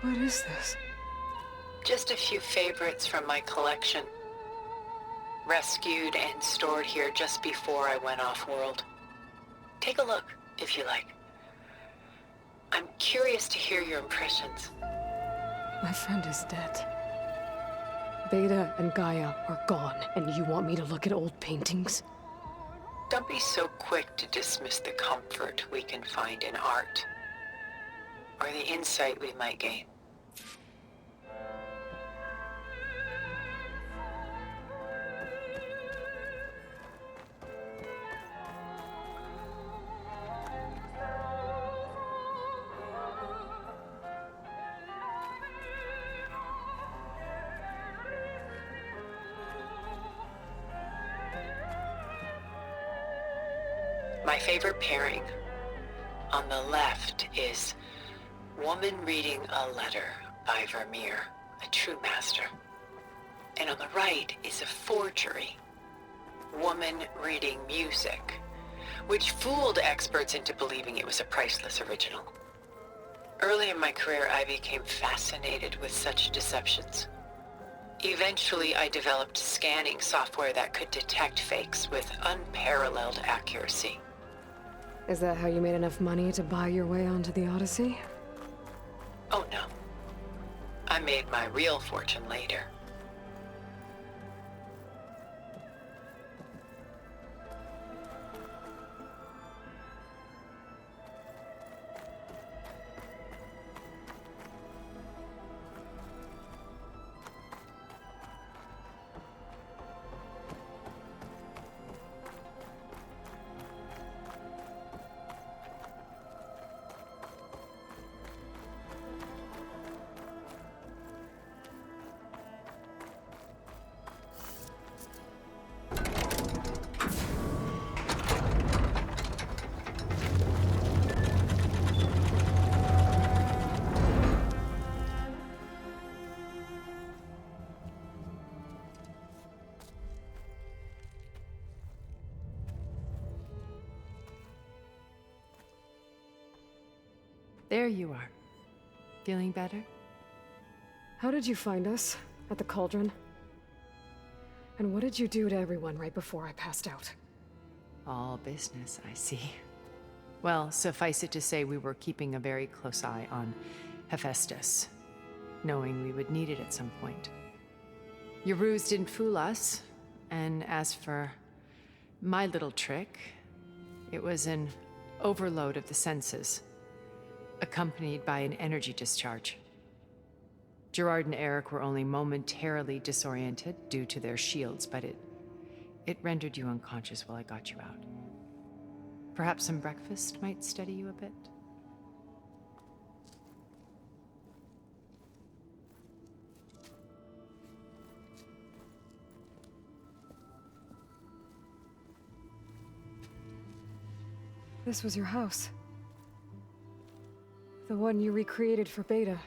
What is this? Just a few favorites from my collection. Rescued and stored here just before I went off-world. Take a look, if you like. I'm curious to hear your impressions. My friend is dead. Beta and Gaia are gone, and you want me to look at old paintings? Don't be so quick to dismiss the comfort we can find in art, or the insight we might gain. My favorite pairing on the left is Woman Reading a Letter by Vermeer, a true master. And on the right is a forgery, Woman Reading Music, which fooled experts into believing it was a priceless original. Early in my career, I became fascinated with such deceptions. Eventually, I developed scanning software that could detect fakes with unparalleled accuracy. Is that how you made enough money to buy your way onto the Odyssey? Oh no. I made my real fortune later. There you are. Feeling better? How did you find us? At the cauldron? And what did you do to everyone right before I passed out? All business, I see. Well, suffice it to say we were keeping a very close eye on Hephaestus, knowing we would need it at some point. Your ruse didn't fool us, and as for my little trick, it was an overload of the senses, accompanied by an energy discharge. Gerard and Eric were only momentarily disoriented due to their shields, but it rendered you unconscious while I got you out. Perhaps some breakfast might steady you a bit? This was your house. The one you recreated for Beta,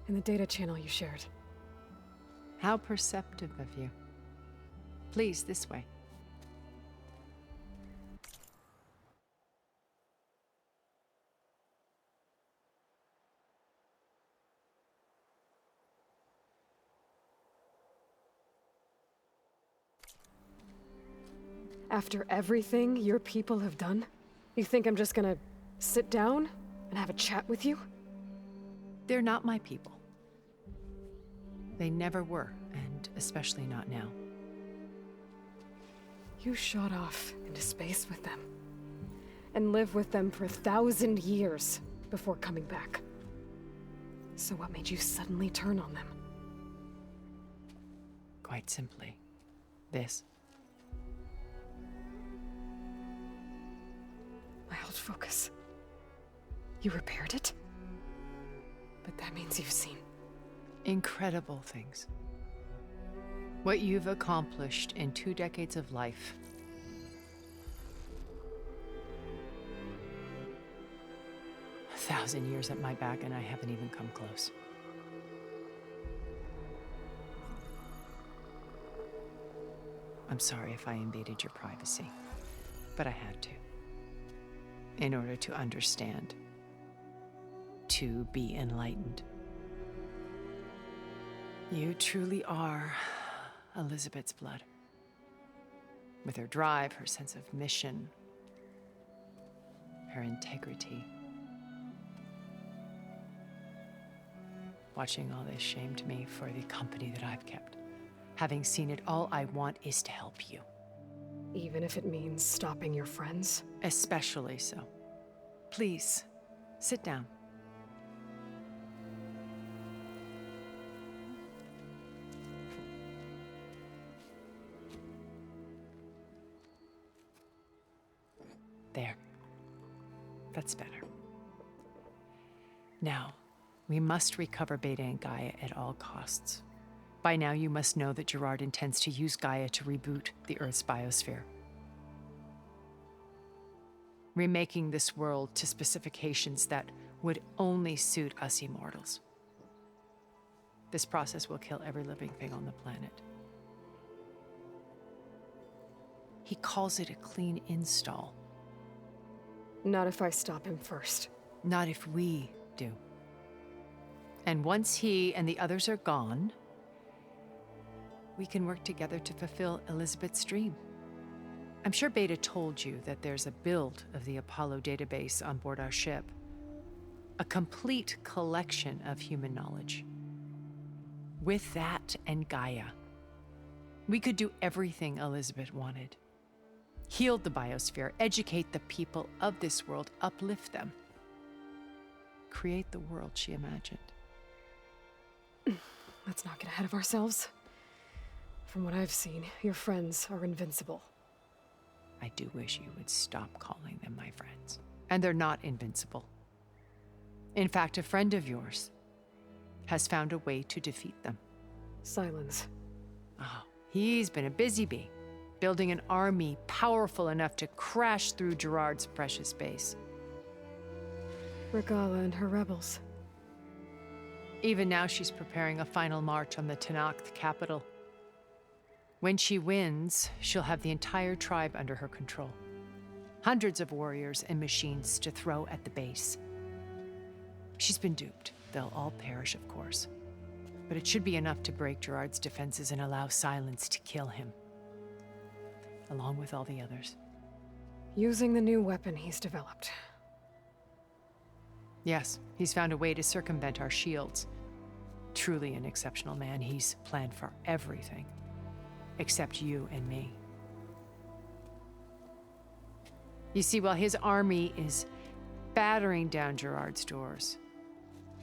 in the data channel you shared. How perceptive of you. Please, this way. After everything your people have done, you think I'm just gonna sit down and have a chat with you? They're not my people. They never were, and especially not now. You shot off into space with them, and lived with them for 1,000 years before coming back. So what made you suddenly turn on them? Quite simply, this. My old focus. You repaired it? But that means you've seen incredible things. What you've accomplished in 2 decades of life. A 1,000 years at my back and I haven't even come close. I'm sorry if I invaded your privacy, but I had to. In order to understand. To be enlightened. You truly are Elizabeth's blood. With her drive, her sense of mission, her integrity. Watching all this shamed me for the company that I've kept. Having seen it, all I want is to help you. Even if it means stopping your friends? Especially so. Please, sit down. There. That's better. Now, we must recover Beta and Gaia at all costs. By now, you must know that Gerard intends to use Gaia to reboot the Earth's biosphere, remaking this world to specifications that would only suit us immortals. This process will kill every living thing on the planet. He calls it a clean install. Not if I stop him first. Not if we do. And once he and the others are gone, we can work together to fulfill Elizabeth's dream. I'm sure Beta told you that there's a build of the Apollo database on board our ship. A complete collection of human knowledge. With that and Gaia, we could do everything Elizabeth wanted. Heal the biosphere, educate the people of this world, uplift them. Create the world she imagined. Let's not get ahead of ourselves. From what I've seen, your friends are invincible. I do wish you would stop calling them my friends. And they're not invincible. In fact, a friend of yours has found a way to defeat them. Silence. Oh, he's been a busy bee, building an army powerful enough to crash through Gerard's precious base. Regala and her rebels. Even now, she's preparing a final march on the Tenakth capital. When she wins, she'll have the entire tribe under her control. Hundreds of warriors and machines to throw at the base. She's been duped. They'll all perish, of course. But it should be enough to break Gerard's defenses and allow Silence to kill him, along with all the others. Using the new weapon he's developed. Yes, he's found a way to circumvent our shields. Truly an exceptional man. He's planned for everything, except you and me. You see, while his army is battering down Gerard's doors,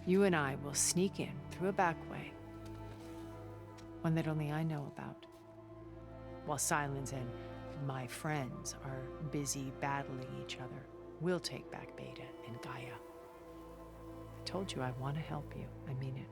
you and I will sneak in through a back way, one that only I know about, while Silence and my friends are busy battling each other. We'll take back Beta and Gaia. I told you I want to help you. I mean it.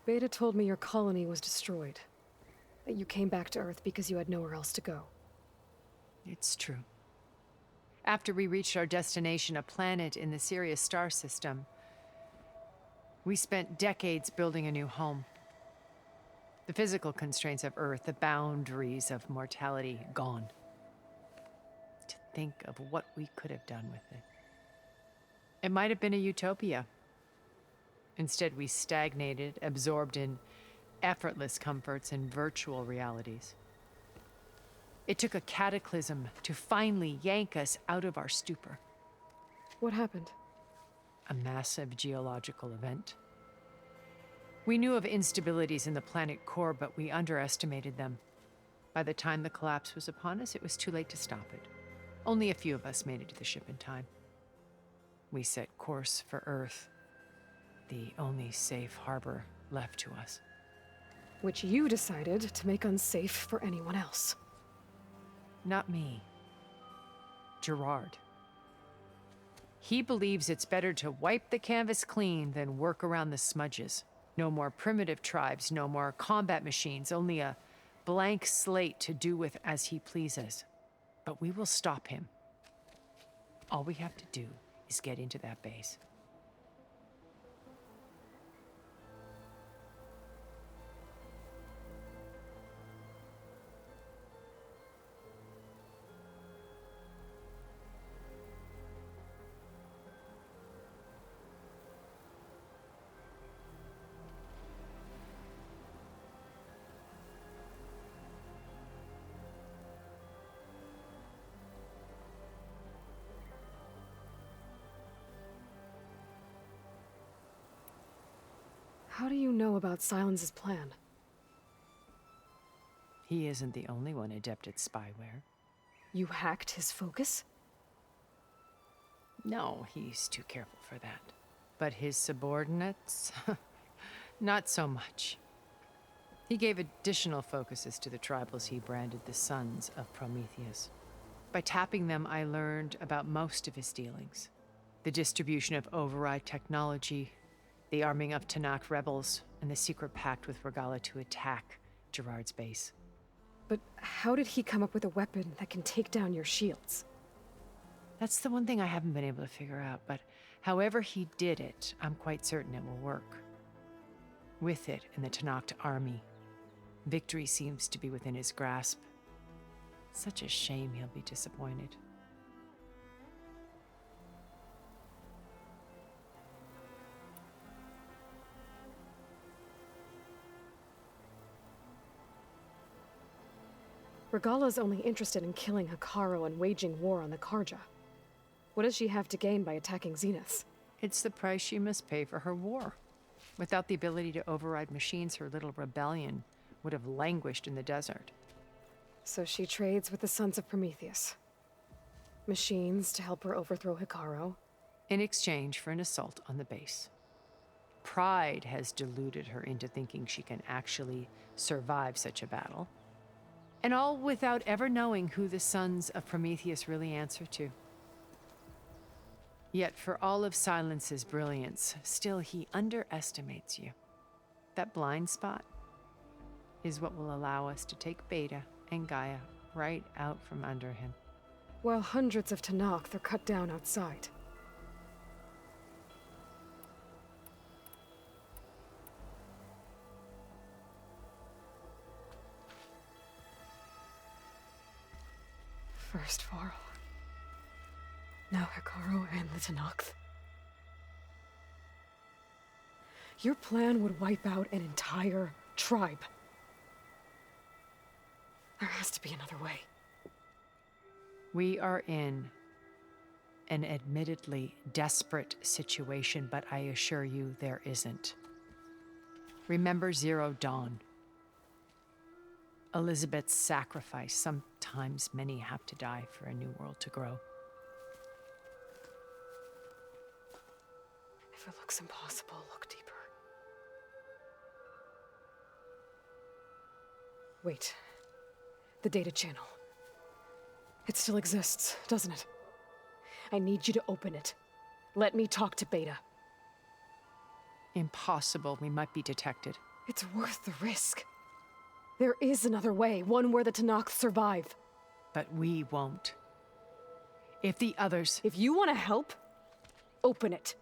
Beta told me your colony was destroyed. That you came back to Earth because you had nowhere else to go. It's true. After we reached our destination, a planet in the Sirius star system, we spent decades building a new home. The physical constraints of Earth, the boundaries of mortality, gone. To think of what we could have done with it. It might have been a utopia. Instead, we stagnated, absorbed in effortless comforts and virtual realities. It took a cataclysm to finally yank us out of our stupor. What happened? A massive geological event. We knew of instabilities in the planet core, but we underestimated them. By the time the collapse was upon us, it was too late to stop it. Only a few of us made it to the ship in time. We set course for Earth, the only safe harbor left to us. Which you decided to make unsafe for anyone else. Not me. Gerard. He believes it's better to wipe the canvas clean than work around the smudges. No more primitive tribes, no more combat machines, only a blank slate to do with as he pleases. But we will stop him. All we have to do is get into that base. How do you know about Silence's plan? He isn't the only one adept at spyware. You hacked his focus? No, he's too careful for that. But his subordinates? Not so much. He gave additional focuses to the tribals he branded the Sons of Prometheus. By tapping them, I learned about most of his dealings. The distribution of override technology, the arming of Tanakh rebels, and the secret pact with Regala to attack Gerard's base. But how did he come up with a weapon that can take down your shields? That's the one thing I haven't been able to figure out, but however he did it, I'm quite certain it will work. With it and the Tanakh army, victory seems to be within his grasp. Such a shame he'll be disappointed. Regala's only interested in killing Hekarro and waging war on the Karja. What does she have to gain by attacking Zenith? It's the price she must pay for her war. Without the ability to override machines, her little rebellion would have languished in the desert. So she trades with the Sons of Prometheus. Machines to help her overthrow Hekarro. In exchange for an assault on the base. Pride has deluded her into thinking she can actually survive such a battle. And all without ever knowing who the Sons of Prometheus really answer to. Yet for all of Silence's brilliance, still he underestimates you. That blind spot is what will allow us to take Beta and Gaia right out from under him. While hundreds of Tanakh are cut down outside. First Varl. Now Hekarro and the Tanakh. Your plan would wipe out an entire tribe. There has to be another way. We are in an admittedly desperate situation, but I assure you there isn't. Remember Zero Dawn. Elizabeth's sacrifice. Sometimes many have to die for a new world to grow. If it looks impossible, look deeper. Wait. The data channel. It still exists, doesn't it? I need you to open it. Let me talk to Beta. Impossible. We might be detected. It's worth the risk. There is another way, one where the Tanakh survive. But we won't. If the others... If you want to help, open it.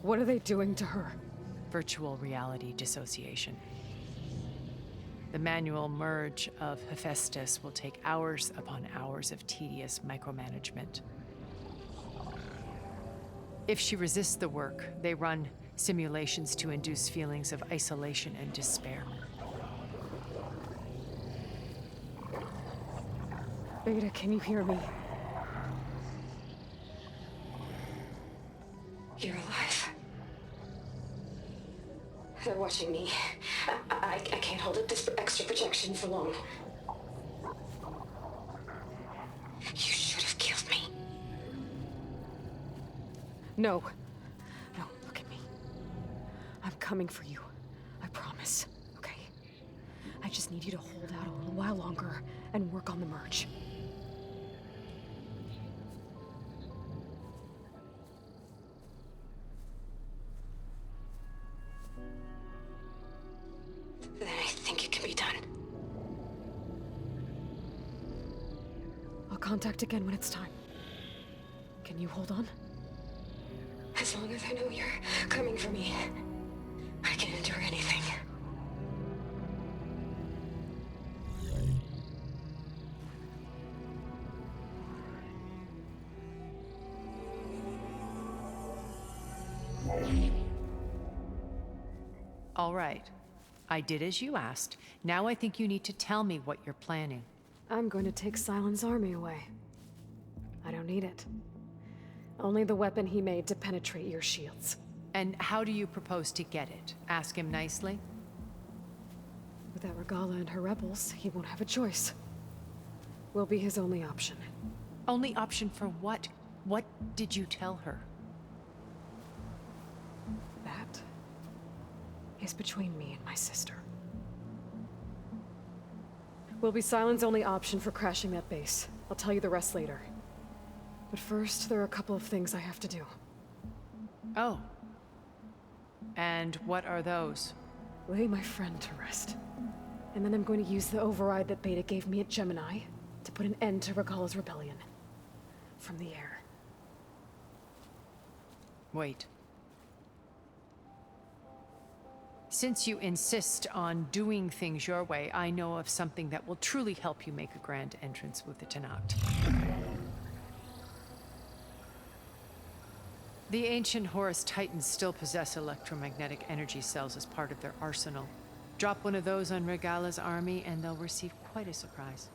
What are they doing to her? Virtual reality dissociation. The manual merge of Hephaestus will take hours upon hours of tedious micromanagement. If she resists the work, they run Simulations to induce feelings of isolation and despair. Beta, can you hear me? You're alive. They're watching me. I can't hold up this extra protection for long. You should have killed me. No. No, look at me. I'm coming for you. I promise, okay? I just need you to hold out a little while longer and work on the merge. Then I think it can be done. I'll contact again when it's time. Can you hold on? As long as I know you're coming for me, I can endure anything. All right. I did as you asked. Now I think you need to tell me what you're planning. I'm going to take Silent's army away. I don't need it. Only the weapon he made to penetrate your shields. And how do you propose to get it? Ask him nicely? Without Regala and her rebels, he won't have a choice. We'll be his only option. Only option for what? What did you tell her? That is between me and my sister. Will be Silent's only option for crashing that base. I'll tell you the rest later. But first, there are a couple of things I have to do. Oh. And what are those? Lay my friend to rest. And then I'm going to use the override that Beta gave me at Gemini to put an end to Regala's rebellion. From the air. Wait. Since you insist on doing things your way, I know of something that will truly help you make a grand entrance with the Tenat. The ancient Horus Titans still possess electromagnetic energy cells as part of their arsenal. Drop one of those on Regala's army and they'll receive quite a surprise.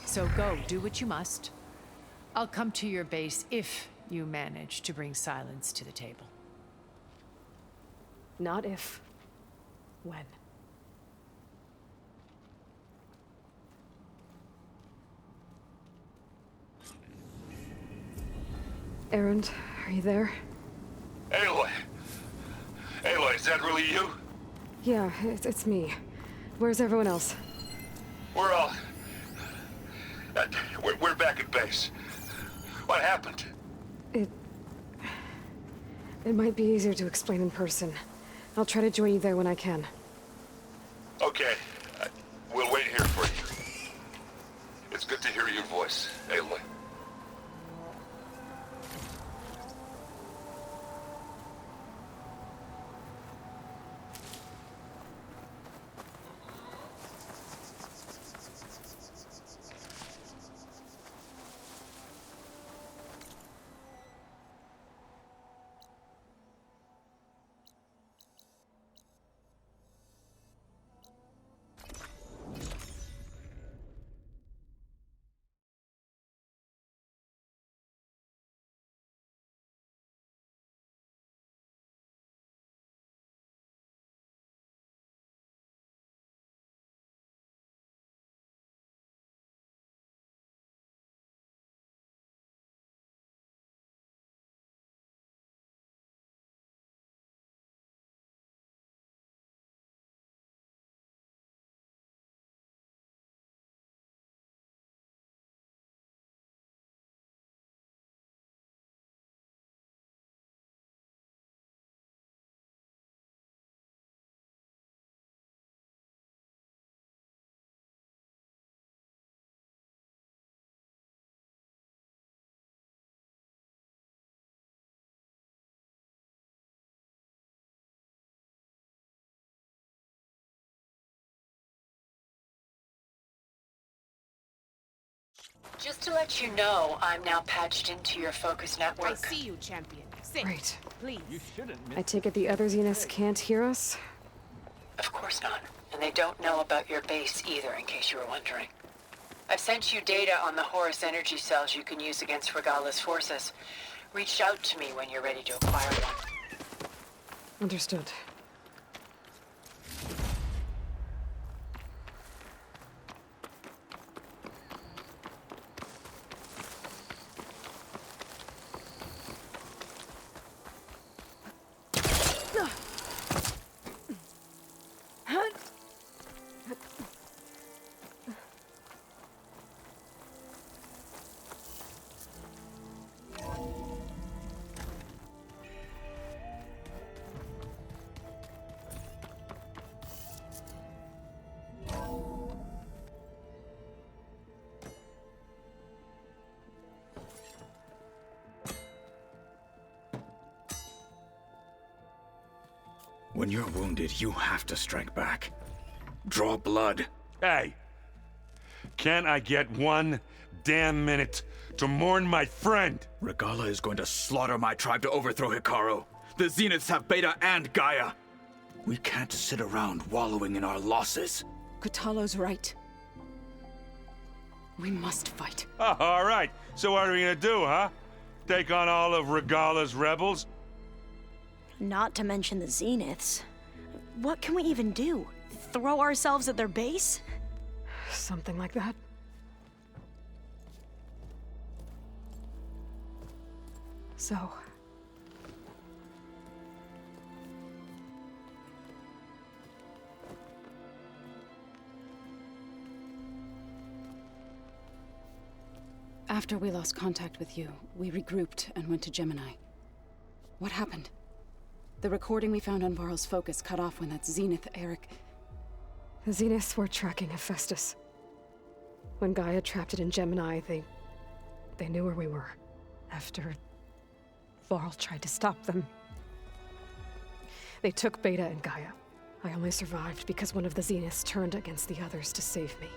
So go, do what you must. I'll come to your base if you manage to bring Silence to the table. Not if. When. Erend, are you there? Aloy! Aloy, is that really you? Yeah, it's me. Where's everyone else? We're all... we're back at base. What happened? It might be easier to explain in person. I'll try to join you there when I can. Okay. We'll wait here for you. It's good to hear your voice, Aloy. Just to let you know, I'm now patched into your focus network. I see you, champion. Sit, Great. please. I take it the other Zeniths can't hear us? Of course not. And they don't know about your base either, in case you were wondering. I've sent you data on the Horus energy cells you can use against Regala's forces. Reach out to me when you're ready to acquire one. Understood. When you're wounded, you have to strike back. Draw blood. Hey! Can't I get one damn minute to mourn my friend? Regala is going to slaughter my tribe to overthrow Hikaru. The Zeniths have Beta and Gaia. We can't sit around wallowing in our losses. Kotalo's right. We must fight. Oh, all right. So what are we gonna do, huh? Take on all of Regala's rebels? Not to mention the Zeniths. What can we even do? Throw ourselves at their base? Something like that. So... After we lost contact with you, we regrouped and went to Gemini. What happened? The recording we found on Varl's focus cut off when that Zenith, Eric... The Zeniths were tracking Hephaestus. When Gaia trapped it in Gemini, they knew where we were. After Varl tried to stop them. They took Beta and Gaia. I only survived because one of the Zeniths turned against the others to save me.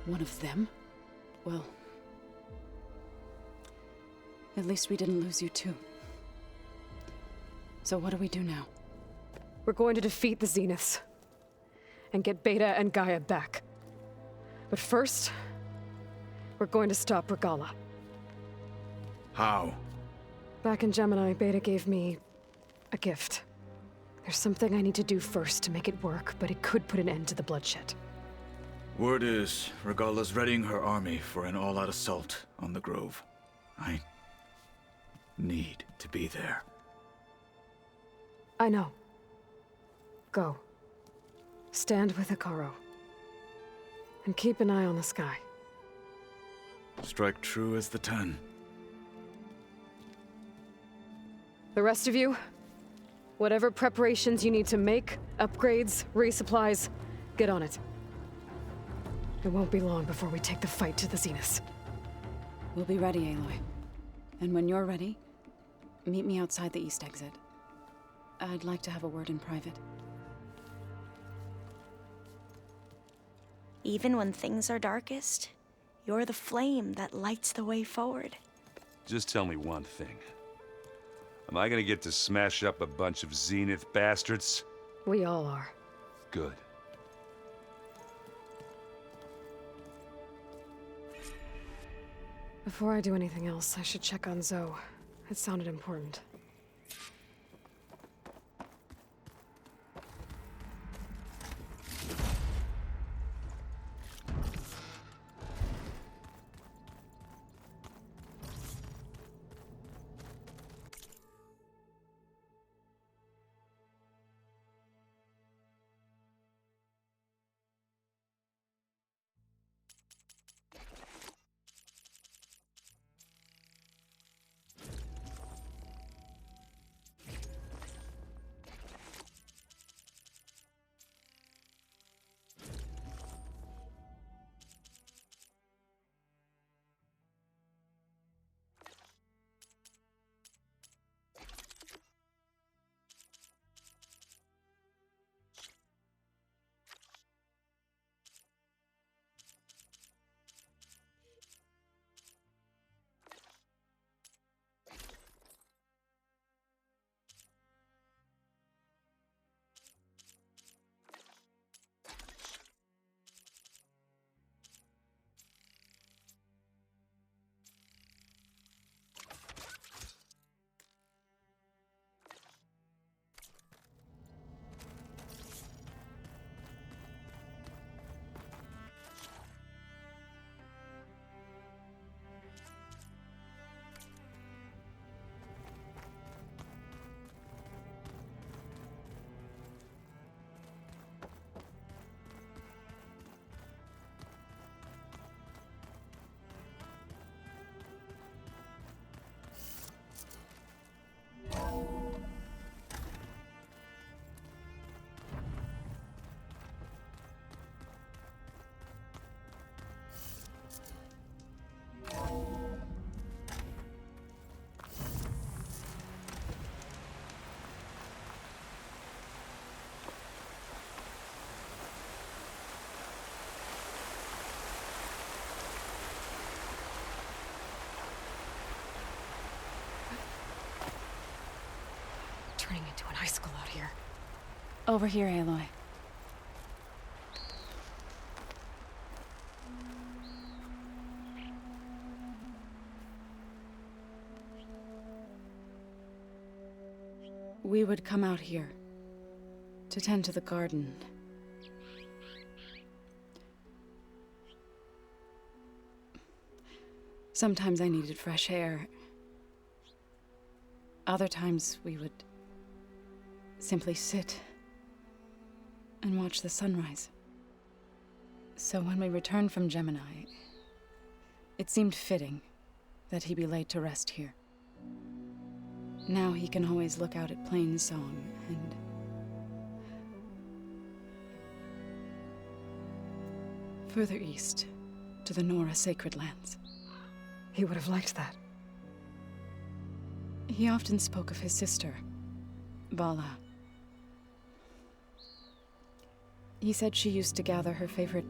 One of them? Well... At least we didn't lose you too. So what do we do now? We're going to defeat the Zeniths. And get Beta and Gaia back. But first, we're going to stop Regala. How? Back in Gemini, Beta gave me a gift. There's something I need to do first to make it work, but it could put an end to the bloodshed. Word is, Regala's readying her army for an all-out assault on the Grove. I need to be there. I know. Go. Stand with Hikaru. And keep an eye on the sky. Strike true as the 10. The rest of you, whatever preparations you need to make, upgrades, resupplies, get on it. It won't be long before we take the fight to the Zeniths. We'll be ready, Aloy. And when you're ready, meet me outside the east exit. I'd like to have a word in private. Even when things are darkest, you're the flame that lights the way forward. Just tell me one thing. Am I gonna get to smash up a bunch of Zenith bastards? We all are. Good. Before I do anything else, I should check on Zoe. It sounded important. high school out here? Over here, Aloy. We would come out here to tend to the garden. Sometimes I needed fresh air. Other times we would simply sit and watch the sunrise. So when we returned from Gemini, it seemed fitting that he be laid to rest here. Now he can always look out at Plain Song and further east to the Nora Sacred Lands. He would have liked that. He often spoke of his sister, Vala. He said she used to gather her favorite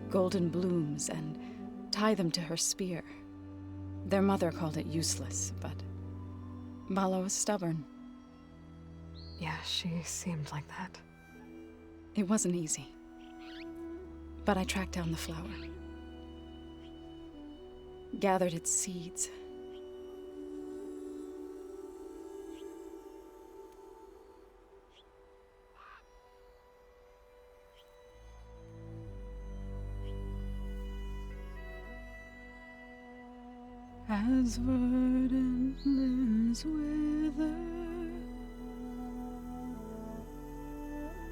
golden blooms and tie them to her spear. Their mother called it useless, but Vala was stubborn. Yeah, she seemed like that. It wasn't easy. But I tracked down the flower. Gathered its seeds. As verdant limbs wither,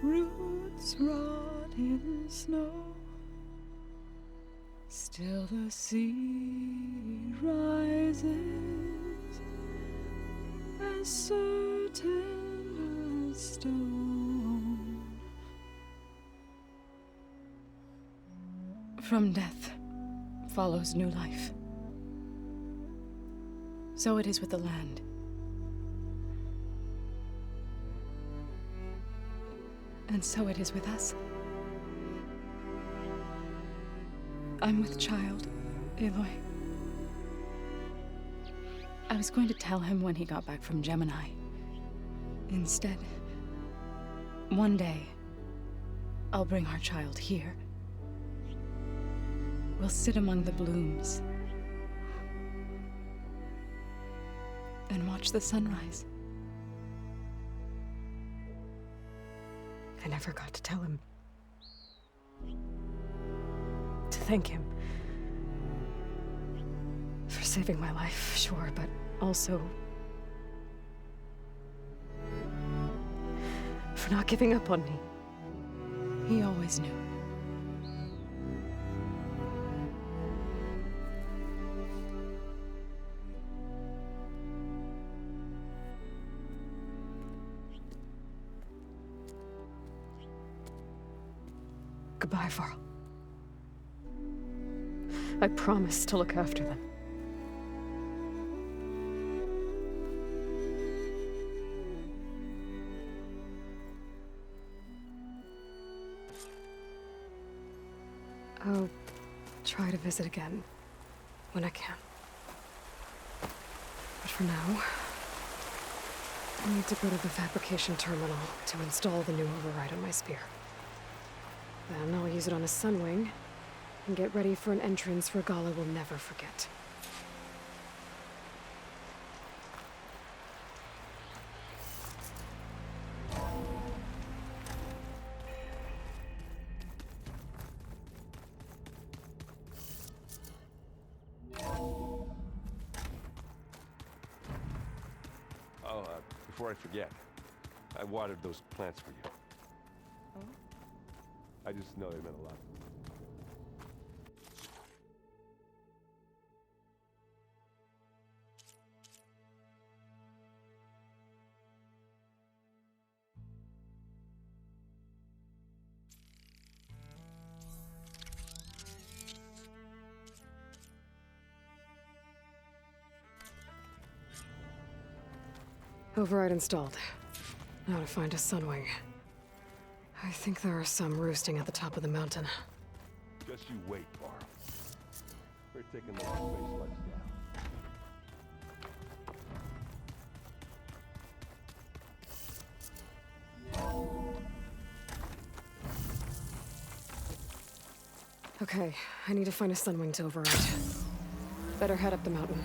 roots rot in snow, still the sea rises, as certain as stone. From death follows new life. So it is with the land. And so it is with us. I'm with child, Aloy. I was going to tell him when he got back from Gemini. Instead, one day, I'll bring our child here. We'll sit among the blooms and watch the sunrise. I never got to tell him. To thank him. For saving my life, sure, but also for not giving up on me. He always knew. Goodbye, Varl. I promise to look after them. I'll try to visit again when I can. But for now, I need to go to the fabrication terminal to install the new override on my spear. Then I'll use it on a sunwing and get ready for an entrance Regala will never forget. Before I forget, I watered those plants for you. I just know they meant a lot. Override installed. Now to find a sunwing. I think there are some roosting at the top of the mountain. Just you wait, Varl. We're taking those space lights down. Okay, I need to find a sunwing to override. Better head up the mountain.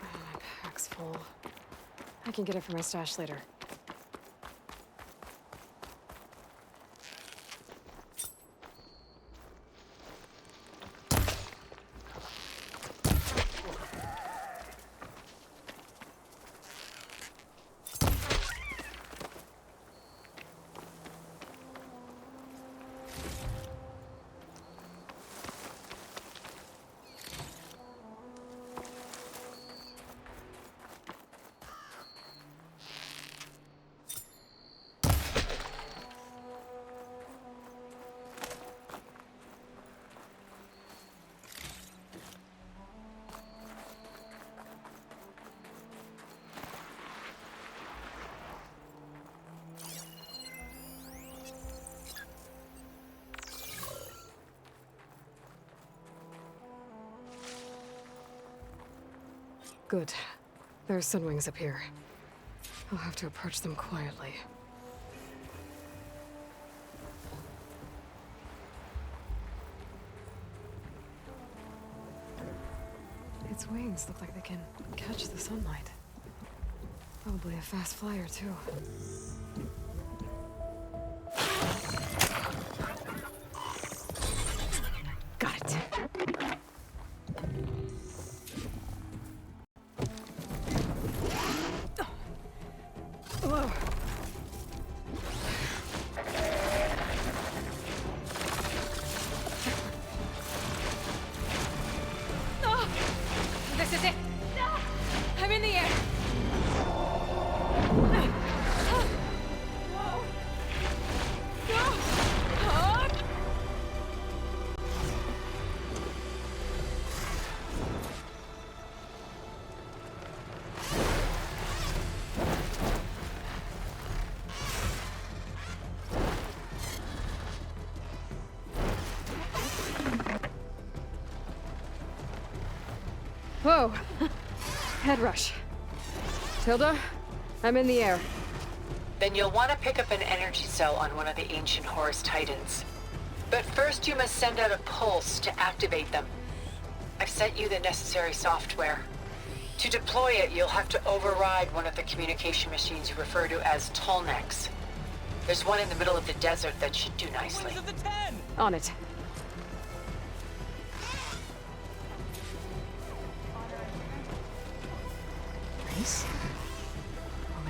My pack's full. I can get it from my stash later. Good. There's sunwings up here. I'll have to approach them quietly. Its wings look like they can catch the sunlight. Probably a fast flyer, too. Got it. Whoa. Oh, this is it. I'm in the air. Whoa! Head rush. Tilda, I'm in the air. Then you'll want to pick up an energy cell on one of the ancient Horus Titans. But first you must send out a pulse to activate them. I've sent you the necessary software. To deploy it, you'll have to override one of the communication machines you refer to as Tolnecs. There's one in the middle of the desert that should do nicely. On it. Nice.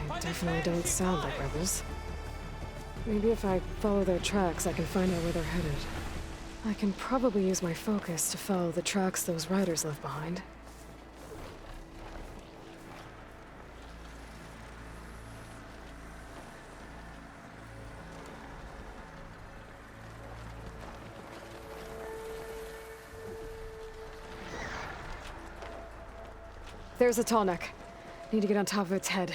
Well, they definitely don't sound like rebels. Maybe if I follow their tracks, I can find out where they're headed. I can probably use my focus to follow the tracks those riders left behind. There's a tall neck. Need to get on top of its head.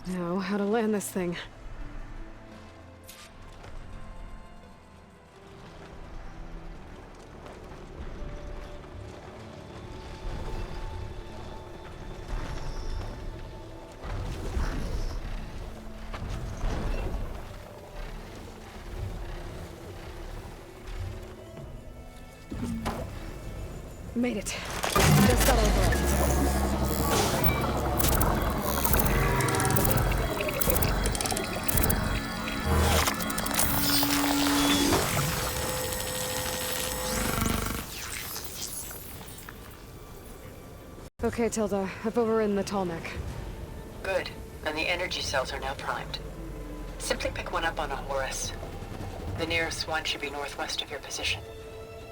Now, how to land this thing. Made it. Just got over it. Okay, Tilda. I've overridden the tall neck. Good. And the energy cells are now primed. Simply pick one up on a Horus. The nearest one should be northwest of your position.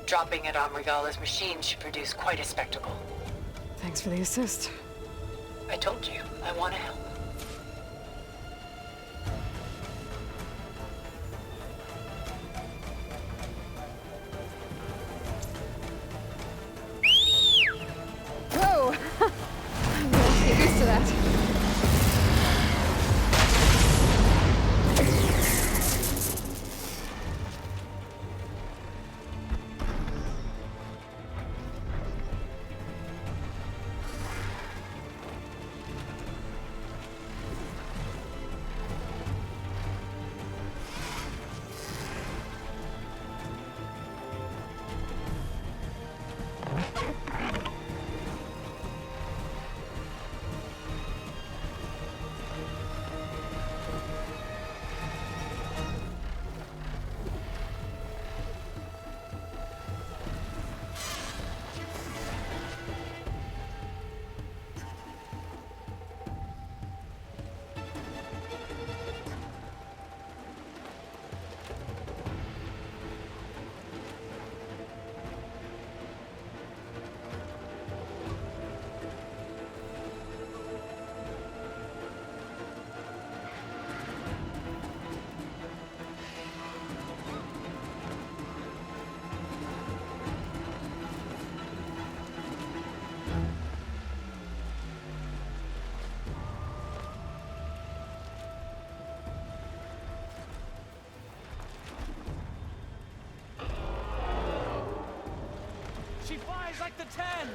Dropping it on Regala's machine should produce quite a spectacle. Thanks for the assist. I told you, I want to help. Whoa! I'm gonna get used to that. She flies like the 10!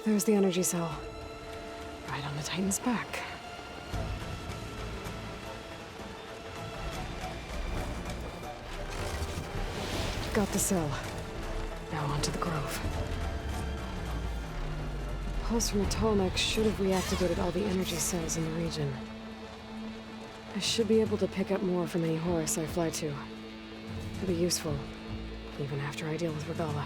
There's the energy cell. Right on the Titan's back. Got the cell. Now onto the grove. Pulse from a tall neck should have reactivated all the energy cells in the region. I should be able to pick up more from any horse I fly to. It'll be useful, even after I deal with Regala.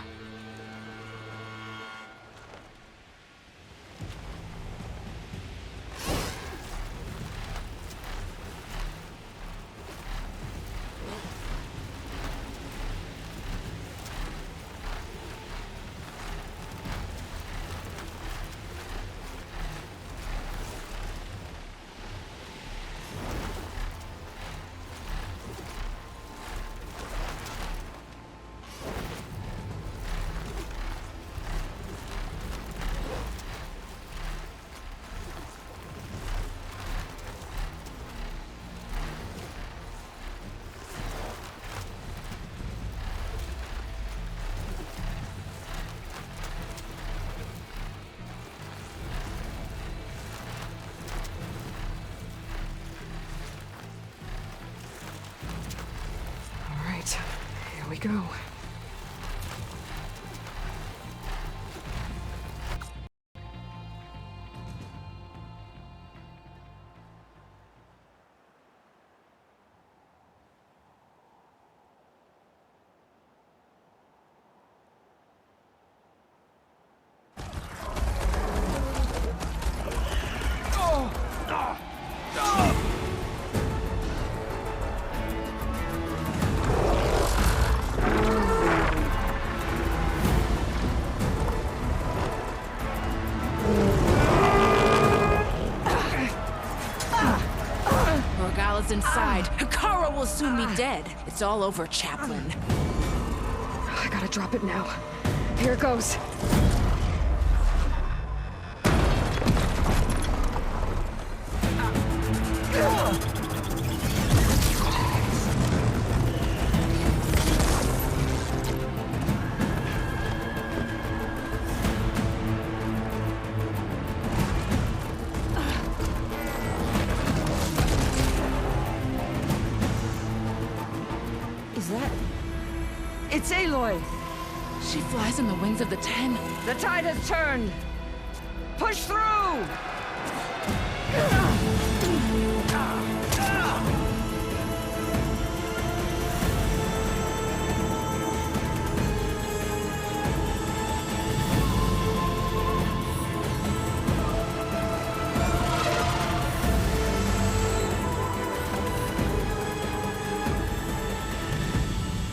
Here we go. Inside. Hikara will soon be dead. It's all over, Chaplain. I gotta drop it now. Here it goes. It's Aloy! She flies on the wings of the 10. The tide has turned! Push through!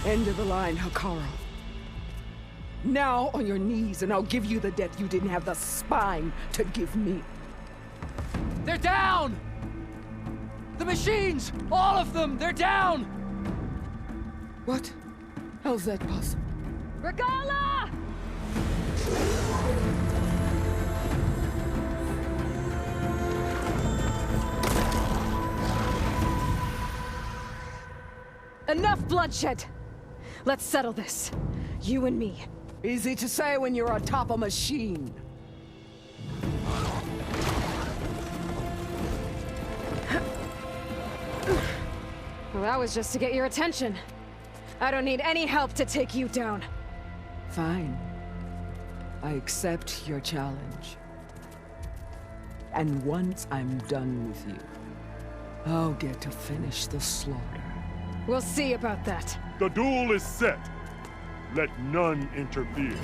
End of the line, Hakaro. Now on your knees, and I'll give you the death you didn't have the spine to give me. They're down! The machines! All of them! They're down! What? How's that possible? Regala! Enough bloodshed! Let's settle this. You and me. Easy to say when you're atop a machine. Well, that was just to get your attention. I don't need any help to take you down. Fine. I accept your challenge. And once I'm done with you, I'll get to finish the slaughter. We'll see about that. The duel is set. Let none interfere.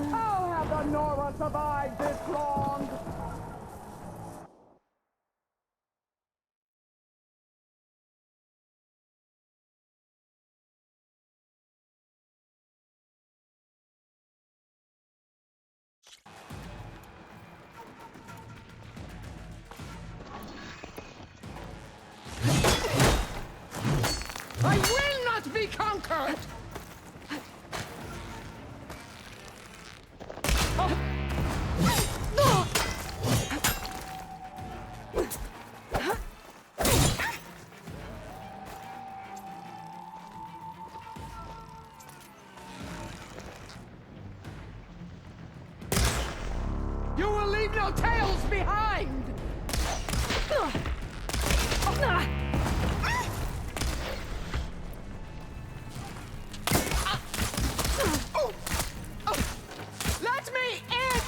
How have the Nora survived this long? I will not be conquered! You will leave no tails behind! Let me in!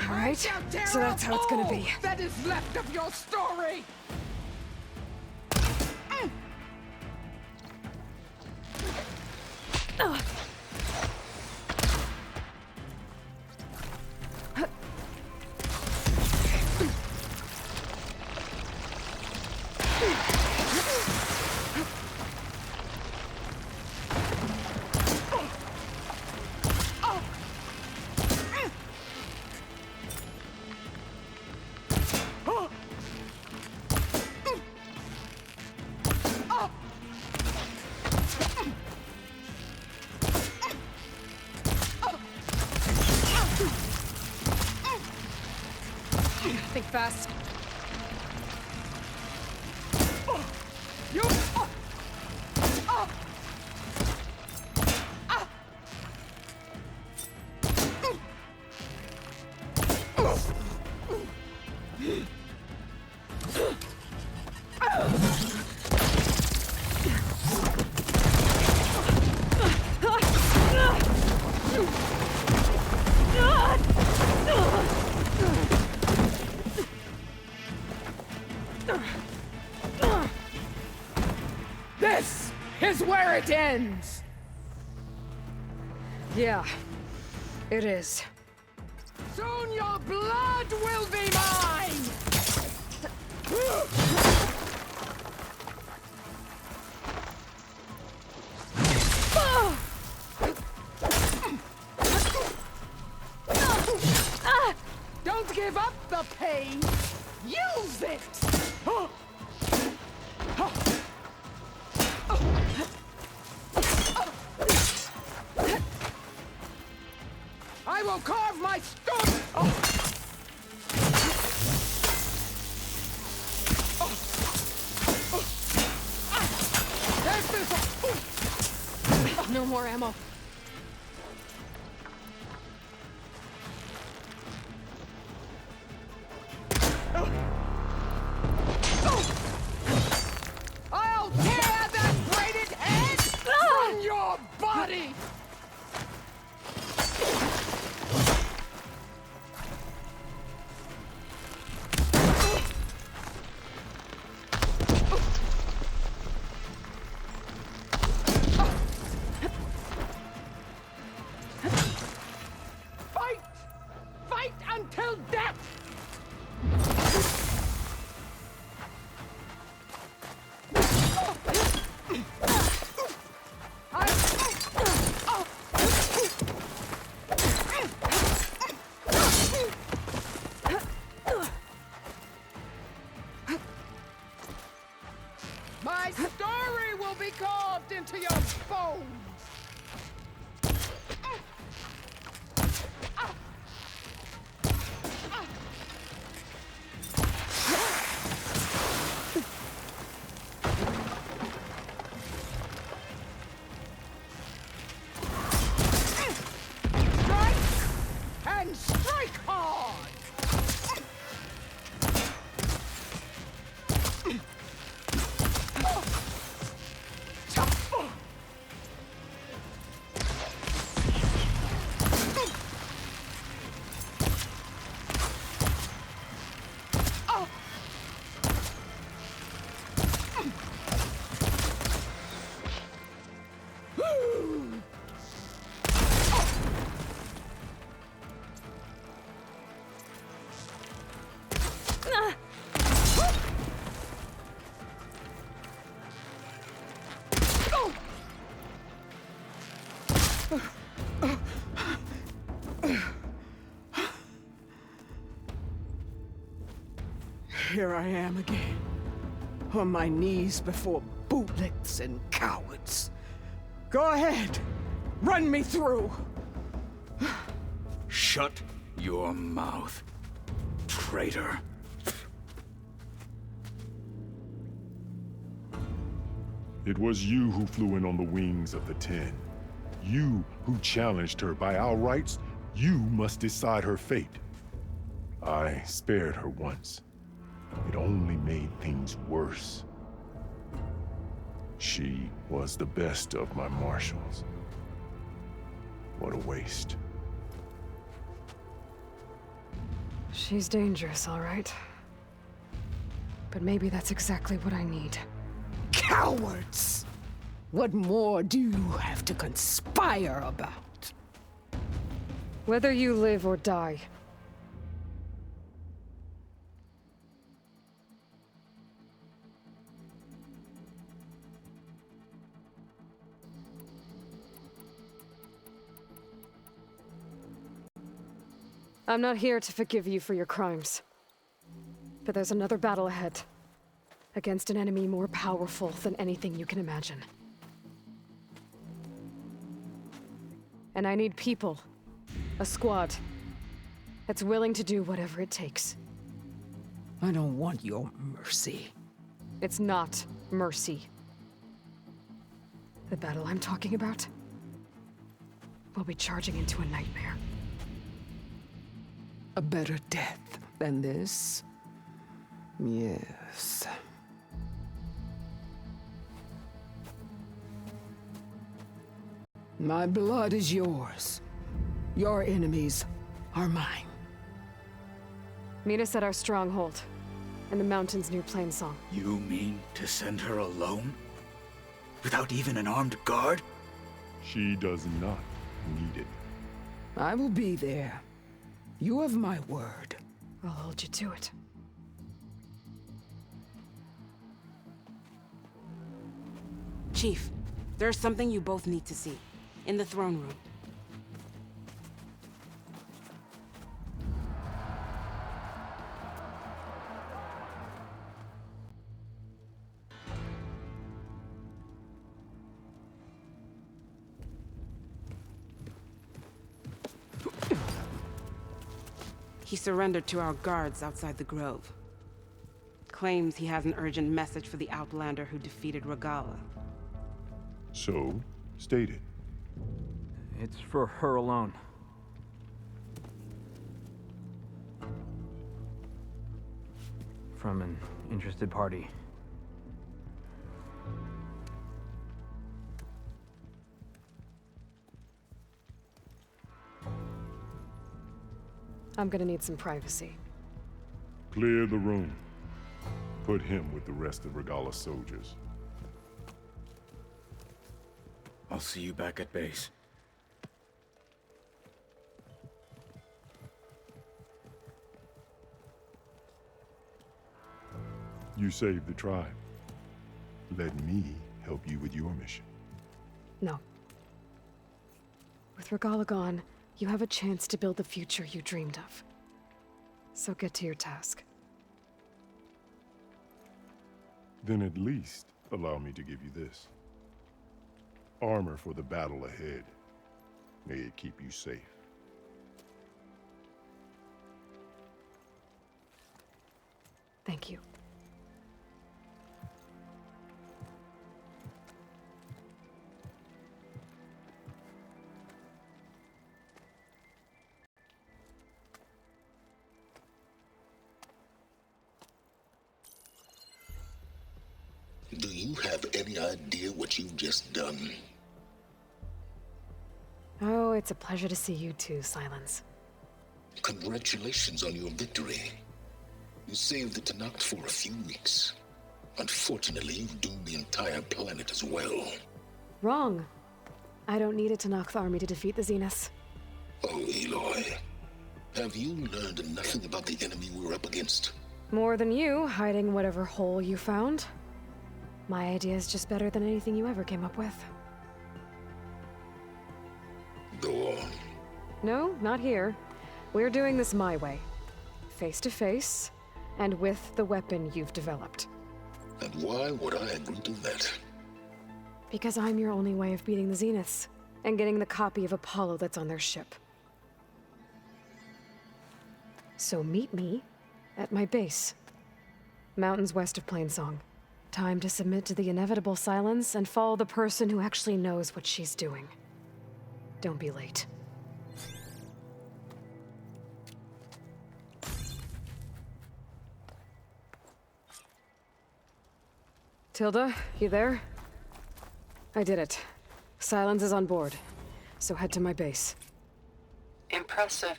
Alright, so that's how it's gonna be. That is left of your story! Think fast. You... This is where it ends! Yeah, it is. Soon your blood will be mine! give up the pain. Use it! I will carve my stone! There's this... No more ammo. I'll tear that braided head from your body! Fight! Fight until death! My story will be carved into your bones! Strike and strike hard! Here I am again, on my knees before bootlicks and cowards. Go ahead, run me through. Shut your mouth, traitor. It was you who flew in on the wings of the 10. You who challenged her by our rights. You must decide her fate. I spared her once. It only made things worse. She was the best of my marshals. What a waste. She's dangerous, all right. But maybe that's exactly what I need. Cowards! What more do you have to conspire about? Whether you live or die, I'm not here to forgive you for your crimes. But there's another battle ahead. Against an enemy more powerful than anything you can imagine. And I need people. A squad. That's willing to do whatever it takes. I don't want your mercy. It's not mercy. The battle I'm talking about will be charging into a nightmare. A better death than this? Yes. My blood is yours. Your enemies are mine. Meet us at our stronghold, in the mountains near Plainsong. You mean to send her alone? Without even an armed guard? She does not need it. I will be there. You have my word. I'll hold you to it. Chief, there's something you both need to see. In the throne room. He surrendered to our guards outside the grove. Claims he has an urgent message for the Outlander who defeated Regala. So, state it. It's for her alone. From an interested party. I'm gonna need some privacy. Clear the room. Put him with the rest of Regala's soldiers. I'll see you back at base. You saved the tribe. Let me help you with your mission. No. With Regala gone, you have a chance to build the future you dreamed of. So get to your task. Then at least allow me to give you this. Armor for the battle ahead. May it keep you safe. Thank you. Do you have any idea what you've just done? Oh, it's a pleasure to see you too, Silence. Congratulations on your victory. You saved the Tanakh for a few weeks. Unfortunately, you've doomed the entire planet as well. Wrong. I don't need a Tanakh army to defeat the Zeniths. Oh, Aloy. Have you learned nothing about the enemy we're up against? More than you, hiding whatever hole you found. My idea is just better than anything you ever came up with. Go on. No, not here. We're doing this my way. Face to face, and with the weapon you've developed. And why would I agree to that? Because I'm your only way of beating the Zeniths, and getting the copy of Apollo that's on their ship. So meet me at my base. Mountains west of Plainsong. Time to submit to the inevitable silence and follow the person who actually knows what she's doing. Don't be late. Tilda, you there? I did it. Silence is on board, so head to my base. Impressive.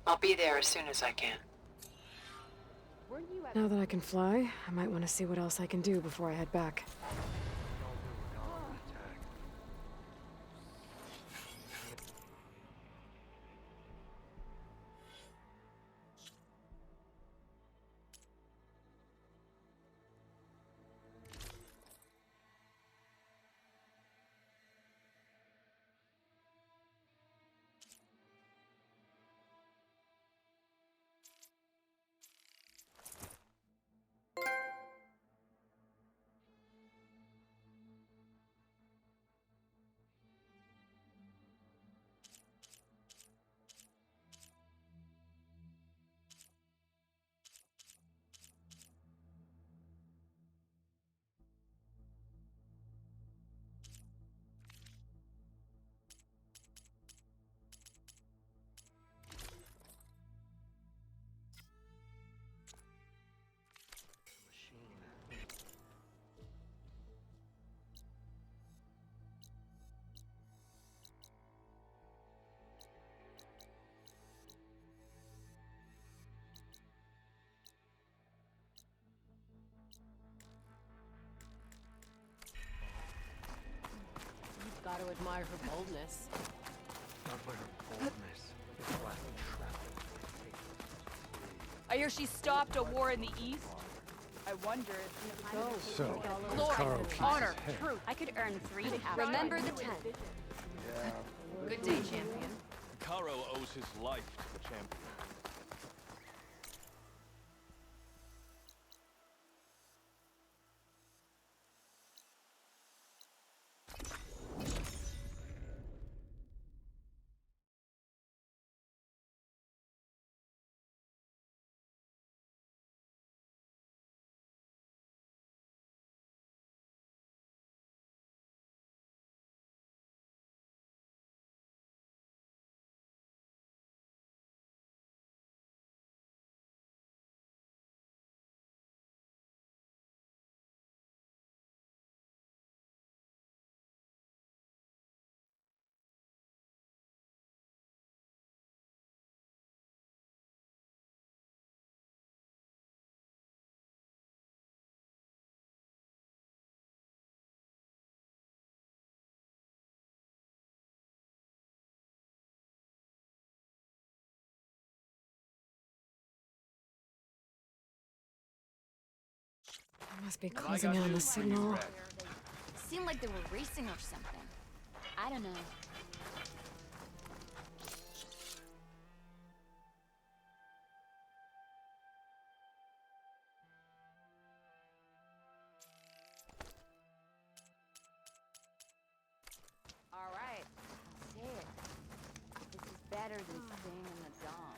I'll be there as soon as I can. Now that I can fly, I might want to see what else I can do before I head back. Got to admire her boldness. Not by her boldness. It's flat trapped. I hear she stopped a war in the East. I wonder if So, glory, honor, head. truth. I could earn 3 to have. Remember the 10. Good day, champion. Karo owes his life to the champion. Must be closing in on the signal. Seemed like they were racing or something. I don't know. All right, say it. This is better than staying in the dump.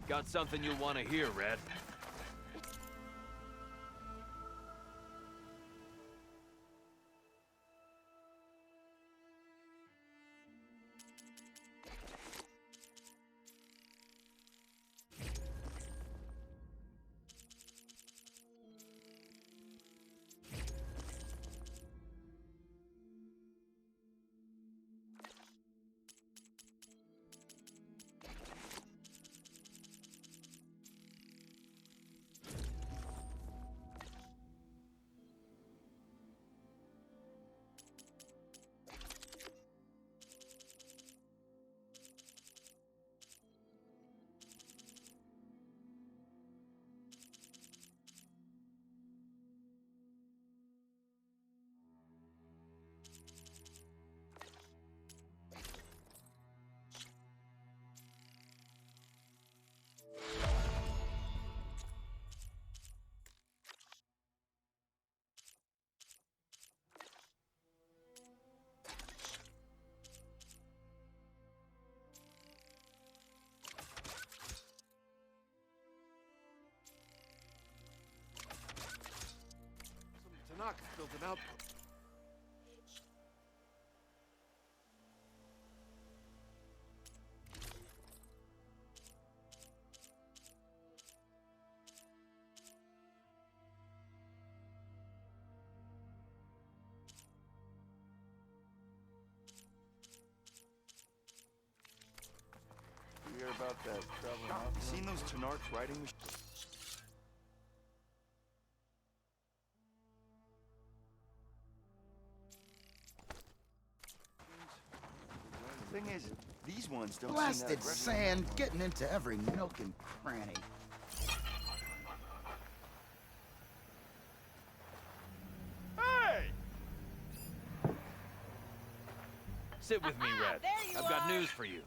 Got something you'll want to hear, Red. Tanaka built an outpost. You hear about that traveling out? You seen those Tenarks riding machines? Thing is, these ones don't Blasted sand getting into every nook and cranny. Hey! Sit with me, Red. I've got news for you.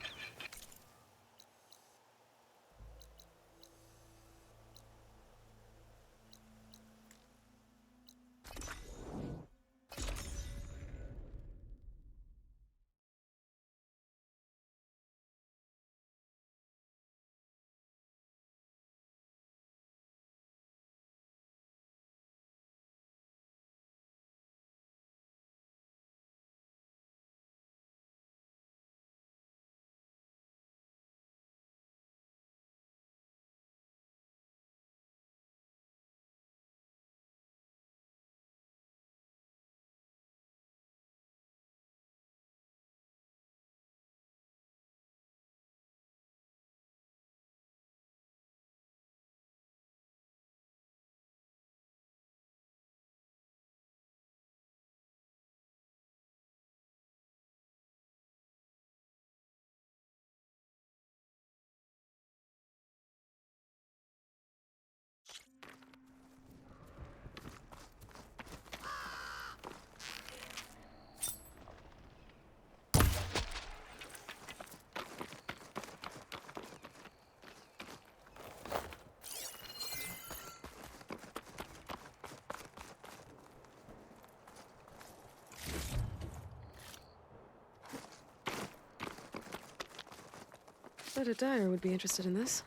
said a dyer would be interested in this.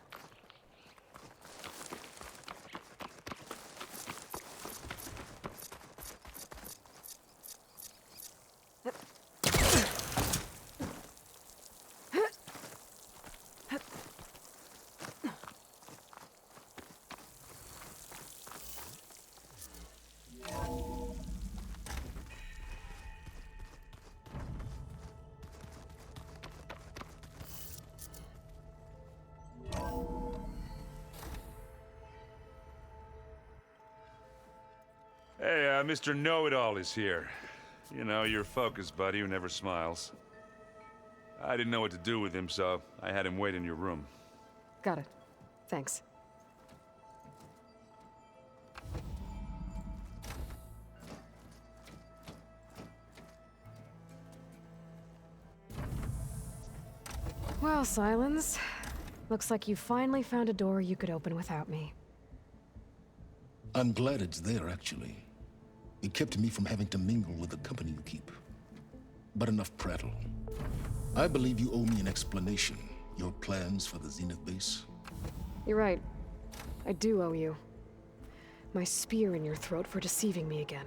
Hey, Mr. Know-It-All is here. You know, your focus buddy who never smiles. I didn't know what to do with him, so I had him wait in your room. Got it. Thanks. Well, Silence. Looks like you finally found a door you could open without me. I'm glad it's there, actually. It kept me from having to mingle with the company you keep. But enough prattle. I believe you owe me an explanation. Your plans for the Zenith base? You're right. I do owe you. My spear in your throat for deceiving me again.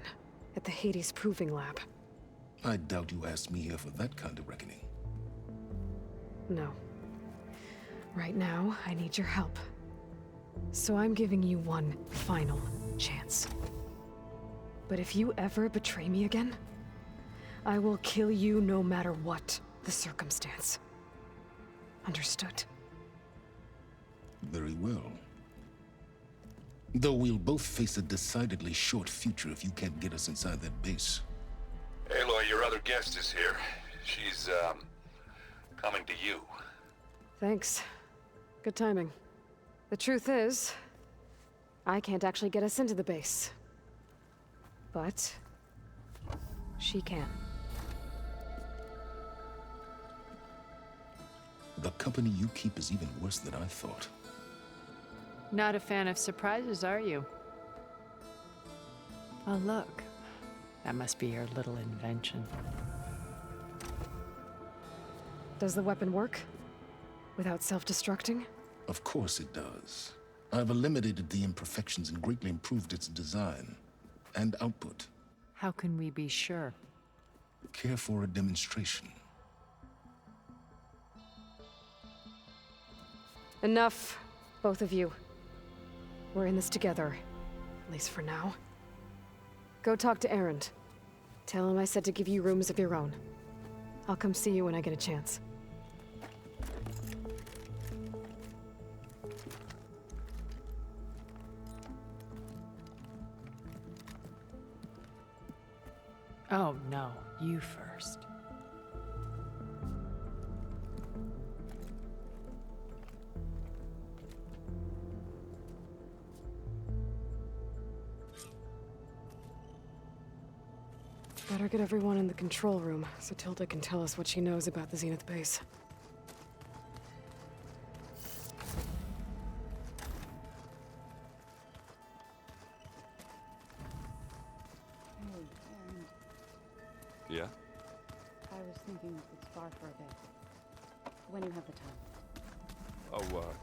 At the Hades Proving Lab. I doubt you asked me here for that kind of reckoning. No. Right now, I need your help. So I'm giving you one final chance. But if you ever betray me again, I will kill you no matter what the circumstance. Understood? Very well. Though we'll both face a decidedly short future if you can't get us inside that base. Aloy, your other guest is here. She's, coming to you. Thanks. Good timing. The truth is, I can't actually get us into the base. But she can. The company you keep is even worse than I thought. Not a fan of surprises, are you? Oh, look. That must be your little invention. Does the weapon work? Without self-destructing? Of course it does. I've eliminated the imperfections and greatly improved its design and output. How can we be sure? Care for a demonstration? Enough, both of you. We're in this together, at least for now. Go talk to Erend. Tell him I said to give you rooms of your own. I'll come see you when I get a chance. Oh, no. You first. Better get everyone in the control room so Tilda can tell us what she knows about the Zenith base. Yeah? I was thinking we could spar for a bit. When you have the time. Oh,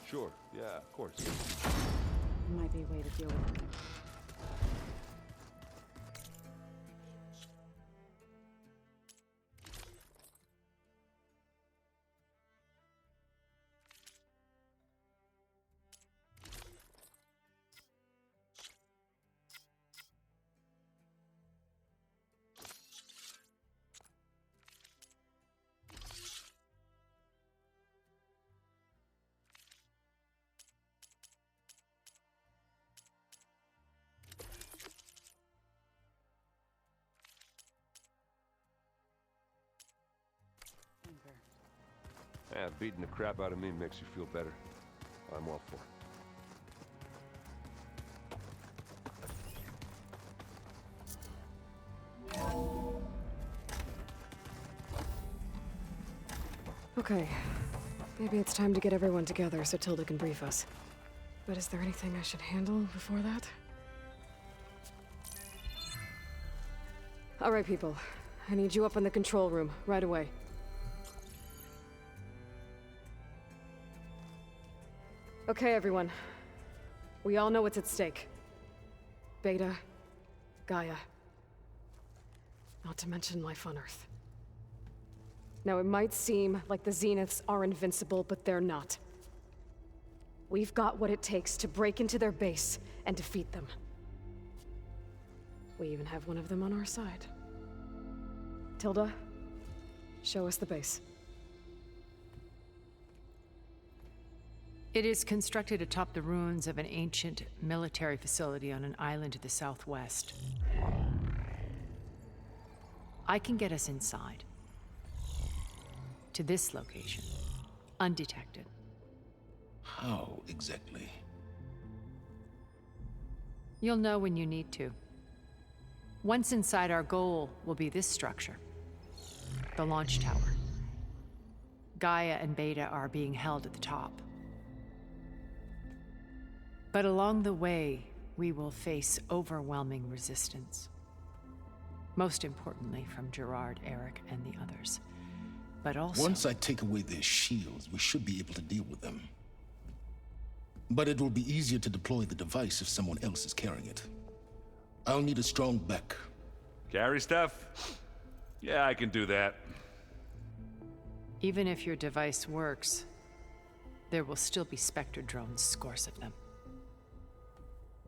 sure. Yeah, of course. Might be a way to deal with it. Yeah, beating the crap out of me makes you feel better. I'm all for it. Okay. Maybe it's time to get everyone together so Tilda can brief us. But is there anything I should handle before that? All right, people. I need you up in the control room, right away. Okay, everyone. We all know what's at stake. Beta, Gaia. Not to mention life on Earth. Now, it might seem like the Zeniths are invincible, but they're not. We've got what it takes to break into their base and defeat them. We even have one of them on our side. Tilda, show us the base. It is constructed atop the ruins of an ancient military facility on an island to the southwest. I can get us inside. To this location. Undetected. How exactly? You'll know when you need to. Once inside, our goal will be this structure. The launch tower. Gaia and Beta are being held at the top. But along the way, we will face overwhelming resistance. Most importantly from Gerard, Eric, and the others. But also... Once I take away their shields, we should be able to deal with them. But it will be easier to deploy the device if someone else is carrying it. I'll need a strong back. Carry stuff? Yeah, I can do that. Even if your device works, there will still be Spectre drones, scores of them.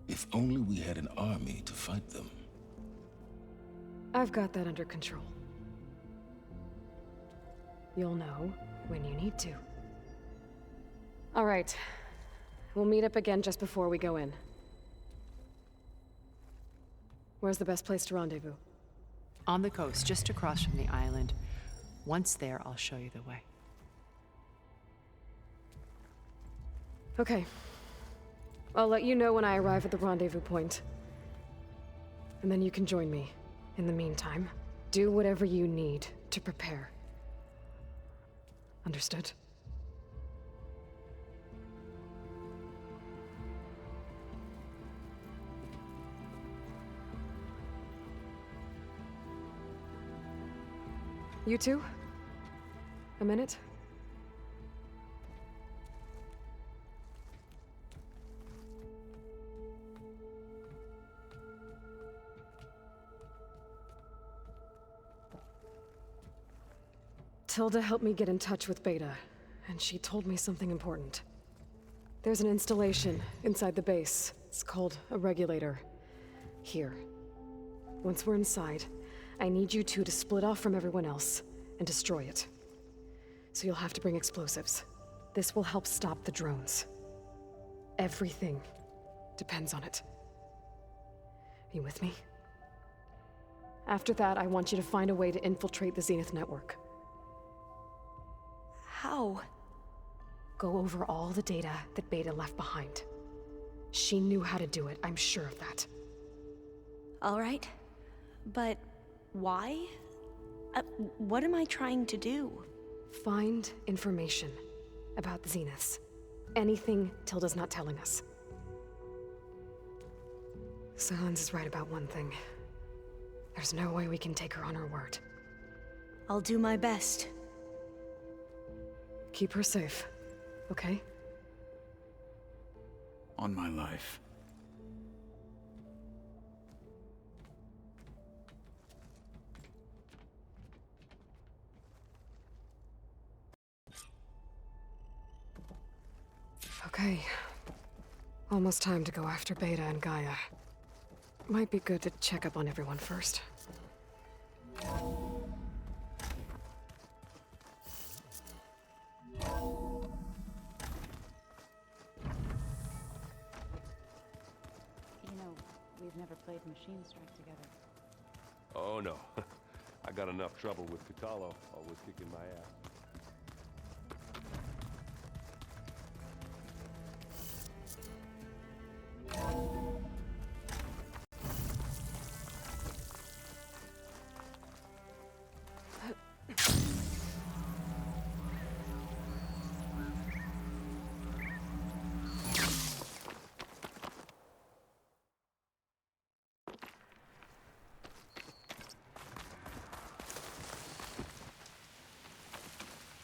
If only we had an army to fight them. I've got that under control. You'll know when you need to. All right. We'll meet up again just before we go in. Where's the best place to rendezvous? On the coast, just across from the island. Once there, I'll show you the way. Okay. I'll let you know when I arrive at the rendezvous point. And then you can join me. In the meantime, do whatever you need to prepare. Understood? You two? A minute? Tilda helped me get in touch with Beta, and she told me something important. There's an installation inside the base. It's called a regulator. Here. Once we're inside, I need you two to split off from everyone else and destroy it. So you'll have to bring explosives. This will help stop the drones. Everything depends on it. Are you with me? After that, I want you to find a way to infiltrate the Zenith network. How? Go over all the data that Beta left behind. She knew how to do it, I'm sure of that. All right. But why? What am I trying to do? Find information about the Zeniths. Anything Tilda's not telling us. Silence is right about one thing. There's no way we can take her on her word. I'll do my best. Keep her safe, okay? On my life. Okay. Almost time to go after Beta and Gaia. Might be good to check up on everyone first. We've never played Machine Strike together. Oh no. I got enough trouble with Catalo, always kicking my ass.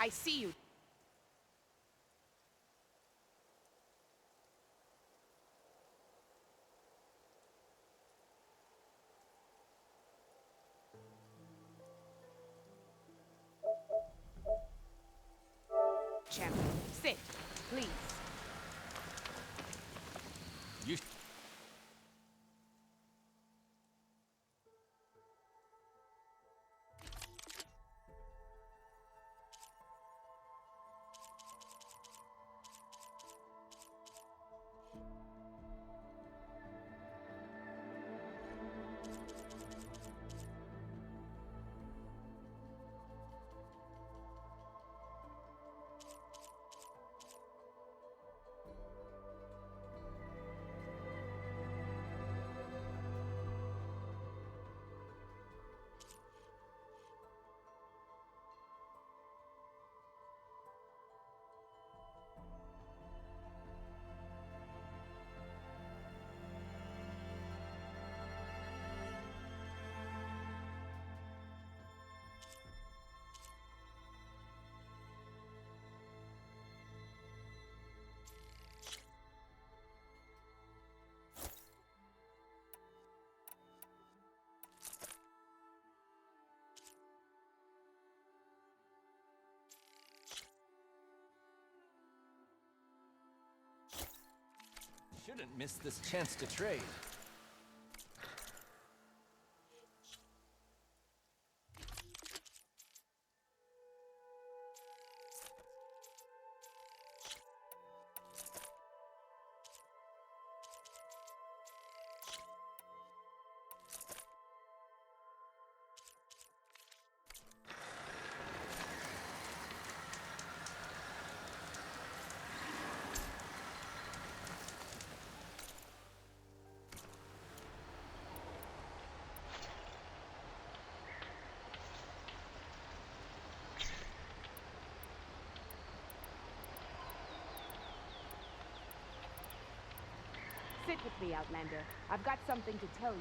I see you. Shouldn't miss this chance to trade. Sit with me, Outlander. I've got something to tell you.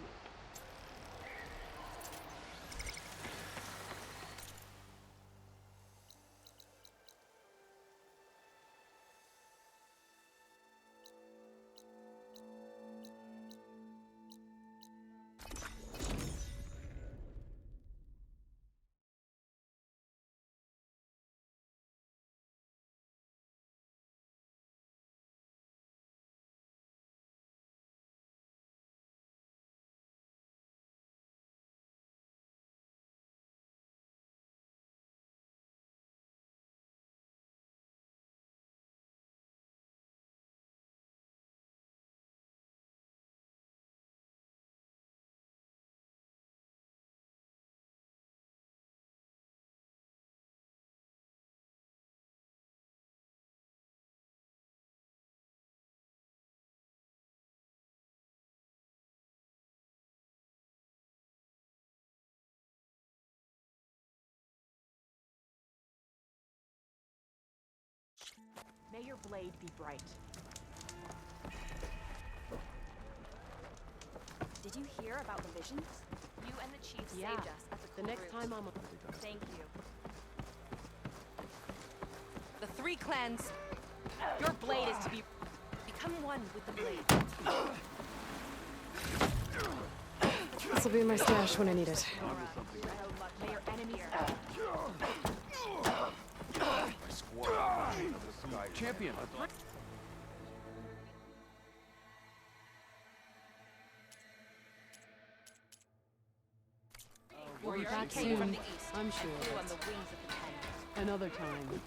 May your blade be bright. Did you hear about the visions? You and the chief saved us at the next time I'm. Thank you. The three clans. Your blade is to become one with the blade. This will be my stash when I need it. May your enemies. Champion. We'll be back Came from soon, the east. I'm sure. Flew on the wings of the pen. Another time.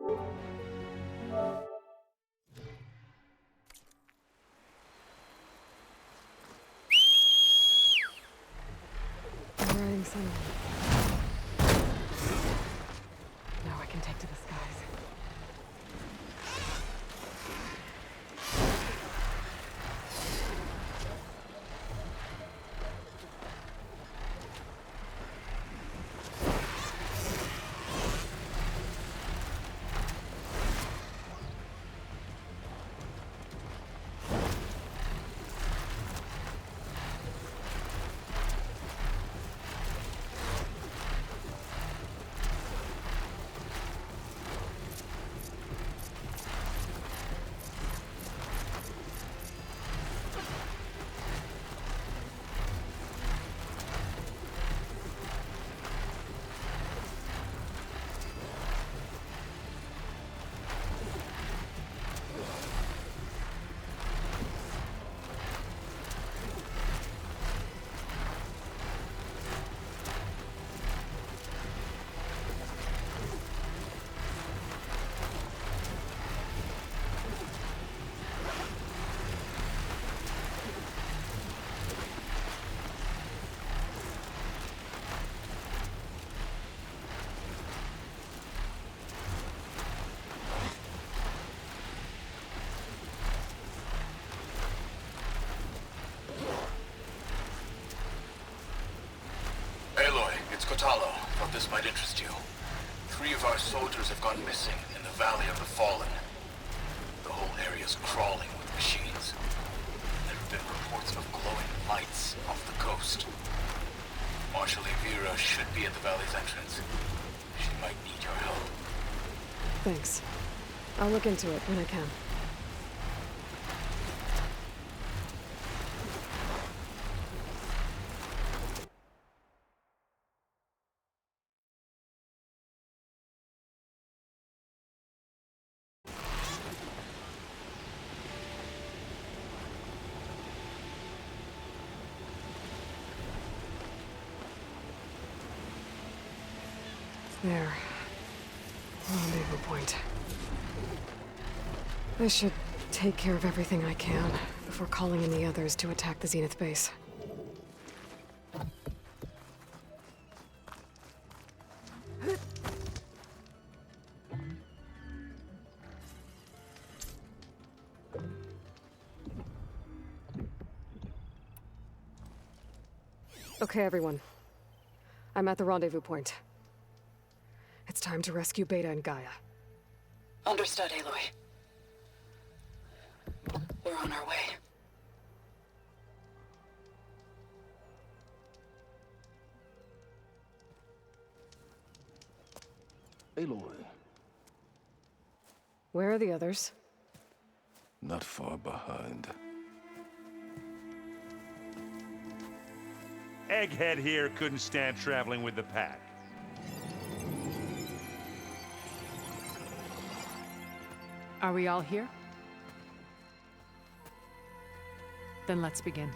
I'm riding sunlight. Now I can take to the skies. Kotalo, thought this might interest you. 3 of our soldiers have gone missing in the Valley of the Fallen. The whole area's crawling with machines. There have been reports of glowing lights off the coast. Marshal Evira should be at the valley's entrance. She might need your help. Thanks. I'll look into it when I can. There. Rendezvous point. I should take care of everything I can before calling in the others to attack the Zenith base. Okay, everyone. I'm at the rendezvous point. It's time to rescue Beta and Gaia. Understood, Aloy. We're on our way. Aloy. Where are the others? Not far behind. Egghead here couldn't stand traveling with the pack. Are we all here? Then let's begin.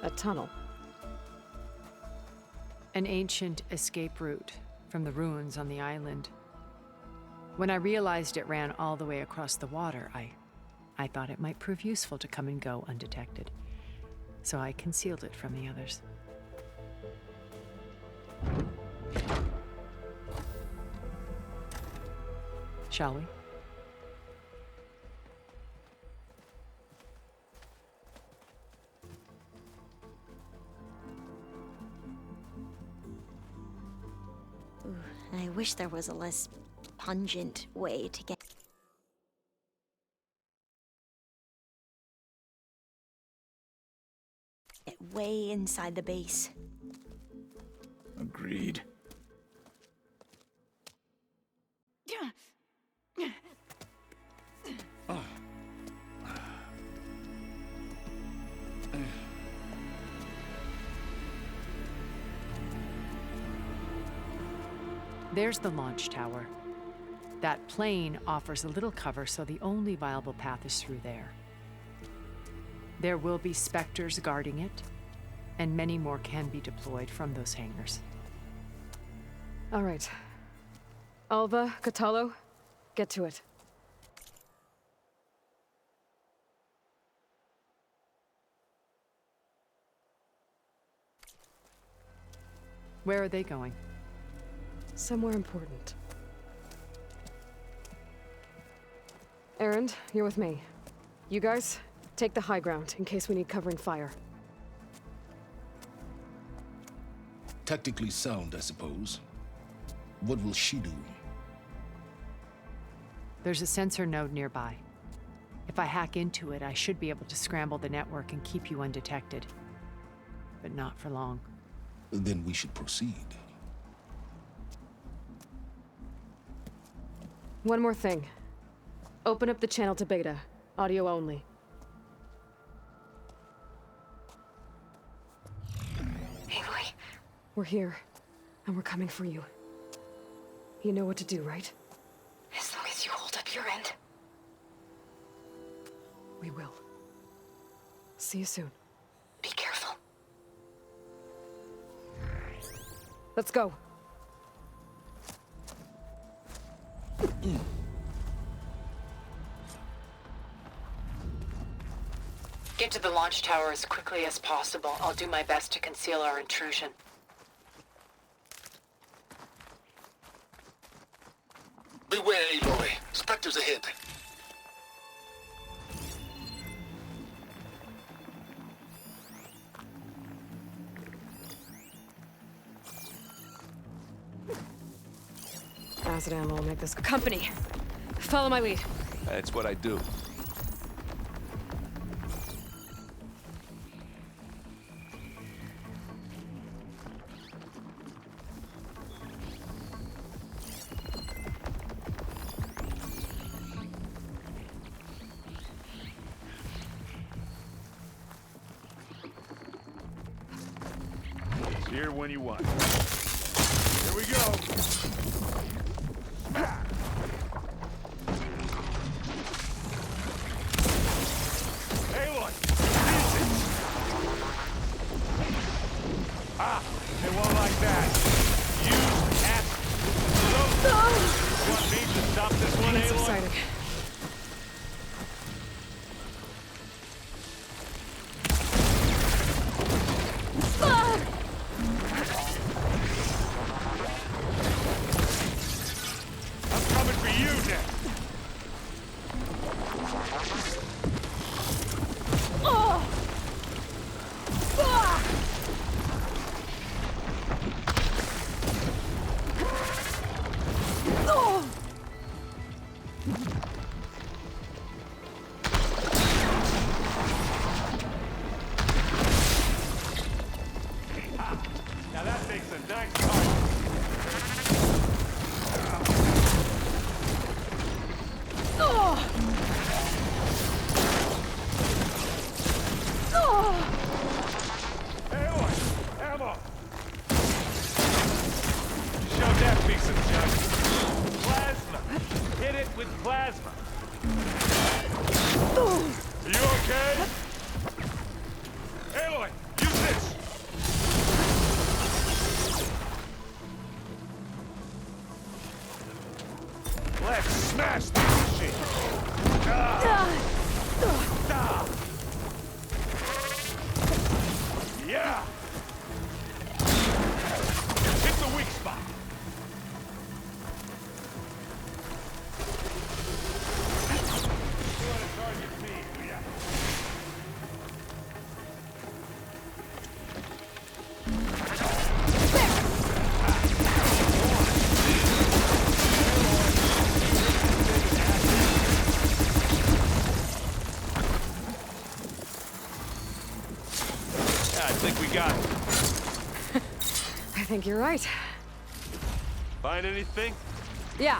A tunnel. An ancient escape route from the ruins on the island. When I realized it ran all the way across the water, I thought it might prove useful to come and go undetected. So I concealed it from the others. Shall we? Ooh, I wish there was a less pungent way to get it way inside the base. Agreed. There's the launch tower. That plane offers a little cover, so the only viable path is through there. There will be specters guarding it, and many more can be deployed from those hangars. All right. Alva, Catalo, get to it. Where are they going? Somewhere important. Erend, you're with me. You guys, take the high ground in case we need covering fire. Tactically sound, I suppose. What will she do? There's a sensor node nearby. If I hack into it, I should be able to scramble the network and keep you undetected. But not for long. Then we should proceed. One more thing. Open up the channel to beta. Audio only. Aloy. We're here, and we're coming for you. You know what to do, right? As long as you hold up your end. We will. See you soon. Be careful. Let's go. Get to the launch tower as quickly as possible. I'll do my best to conceal our intrusion. Beware, Aloy. Spectres ahead. Acid ammo will make this company. Follow my lead. That's what I do. It's here when you want. Here we go. It won't like that. Use acid. You want me to stop this one, It's Aloy? exciting. I'm coming for you next. Now that takes a nice target. Aloy, ammo. Show that piece of junk. Plasma. Hit it with plasma. Are you okay? Aloy, use this. Let's smash this machine. Yeah. Hit the weak spot. You want to target me, do ya? I think we got it. I think you're right. Find anything? Yeah.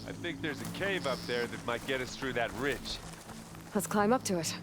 I think there's a cave up there that might get us through that ridge. Let's climb up to it.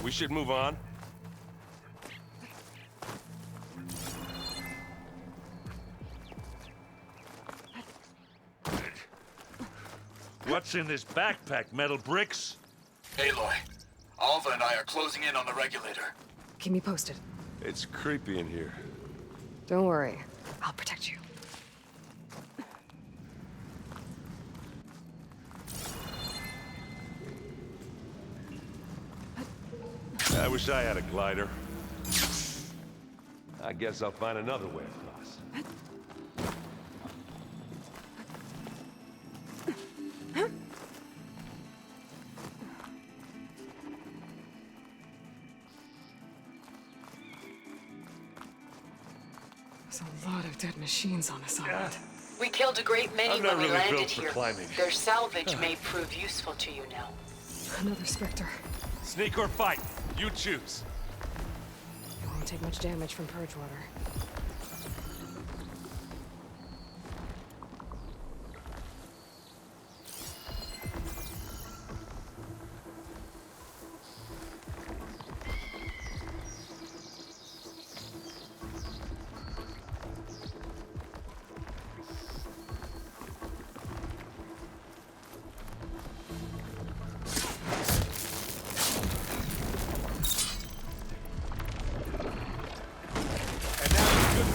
We should move on. What's in this backpack, metal bricks? Aloy, Alva and I are closing in on the regulator. Keep me posted. It's creepy in here. Don't worry. I'll protect you. I wish I had a glider. I guess I'll find another way across. There's a lot of dead machines on this island. We killed a great many I'm not when we really landed built for here. climbing. Their salvage may prove useful to you now. Another Spectre. Sneak or fight, you choose. It won't take much damage from purge water.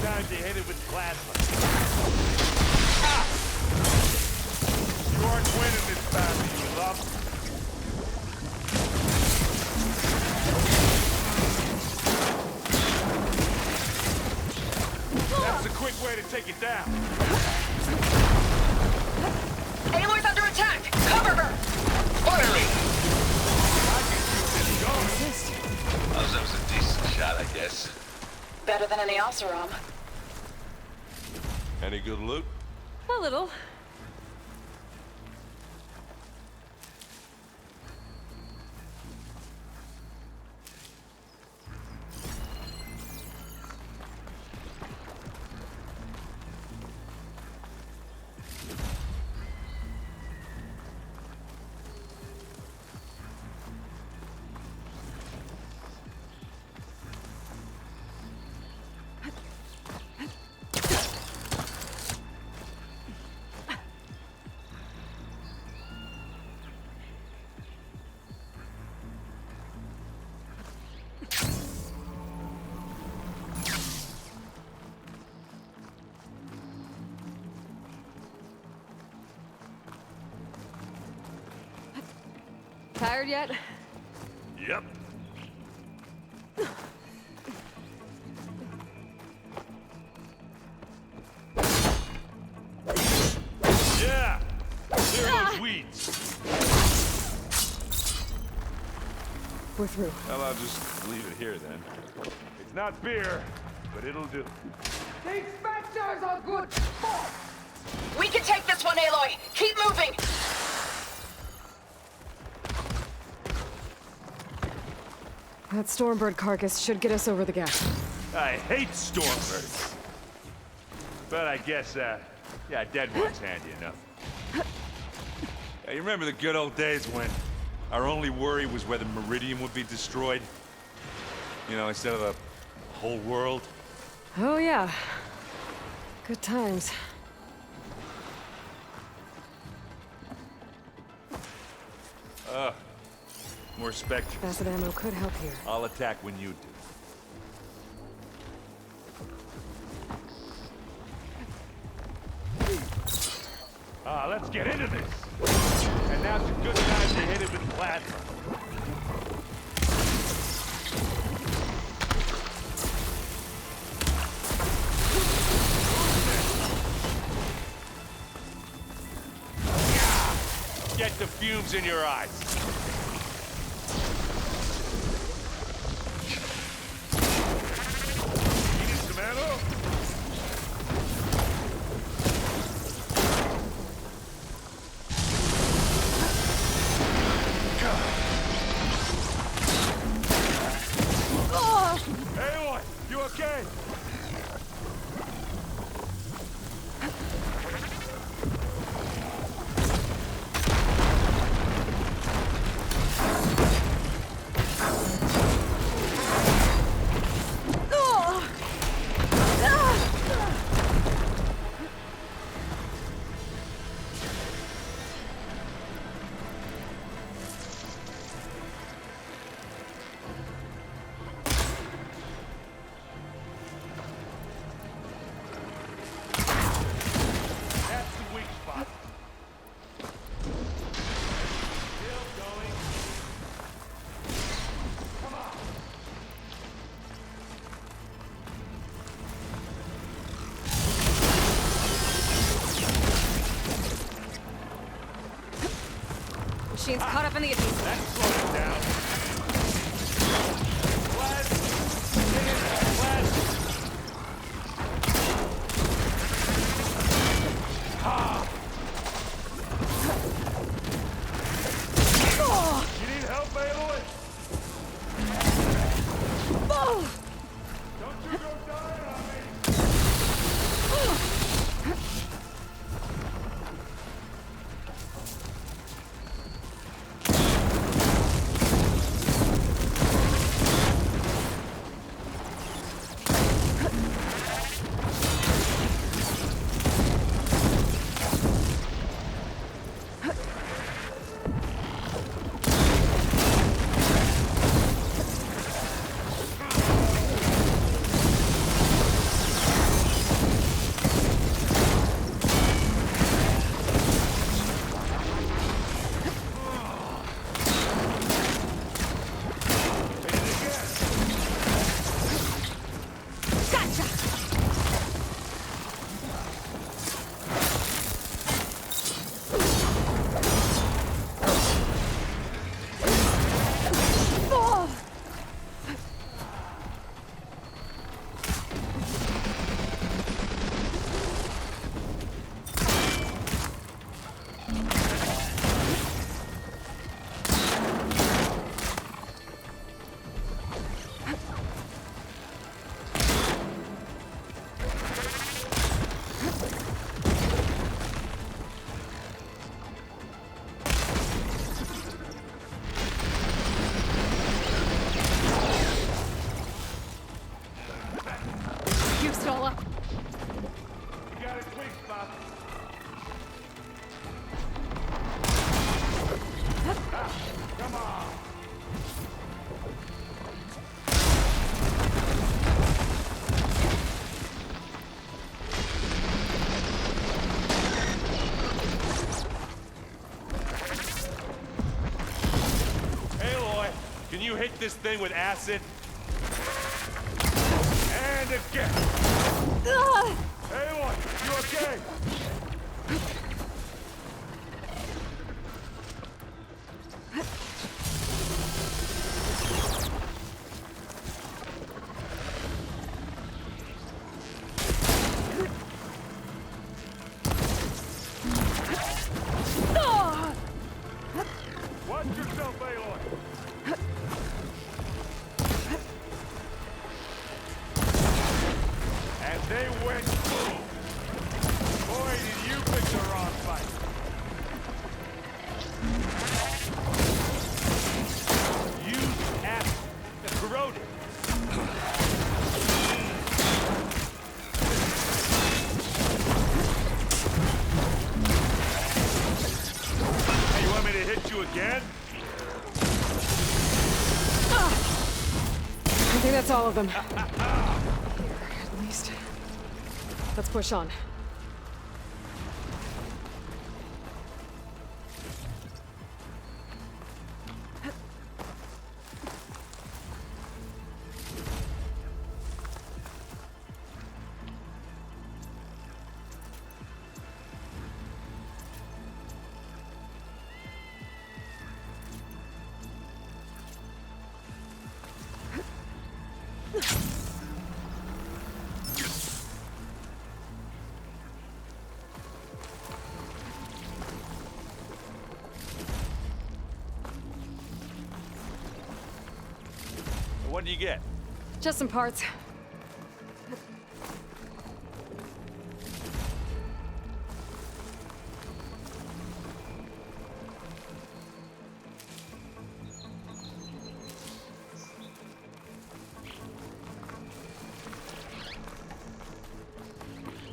Time to hit it with plasma. Ah! You aren't winning this battle, you love. That's a quick way to take it down. Aloy's under attack! Cover her! Orderly! I can shoot this going. Oh, that was a decent shot, I guess. Better than any Oseram. Any good loot? A little. Tired yet? Yep. Yeah! Clear those weeds. We're through. Well, I'll just leave it here then. It's not beer, but it'll do. These Spectres are good sport! We can take this one, Aloy! Keep moving! That Stormbird carcass should get us over the gap. I hate Stormbirds. But I guess, yeah, dead one's handy enough. Hey, you remember the good old days when our only worry was whether Meridian would be destroyed? You know, instead of the whole world? Oh, yeah. Good times. More Spectres. Acid ammo could help here. I'll attack when you do. Let's get into this. And now's a good time to hit it with plasma. Forget the fumes in your eyes. You need some ammo? Aloy, you okay? Machine's caught up in the adhesive. That slowed it down. Flash! Get in there, Flash! Ha! You need help, Aloy? Don't you go dying on me! Can you hit this thing with acid? And again! Aloy, you okay? Watch yourself, Aloy! And they went boom! Boy, did you pick the wrong fight! Use acid to corrode it! Hey, you want me to hit you again? I think that's all of them. Here, at least. Let's push on. What do you get? Just some parts.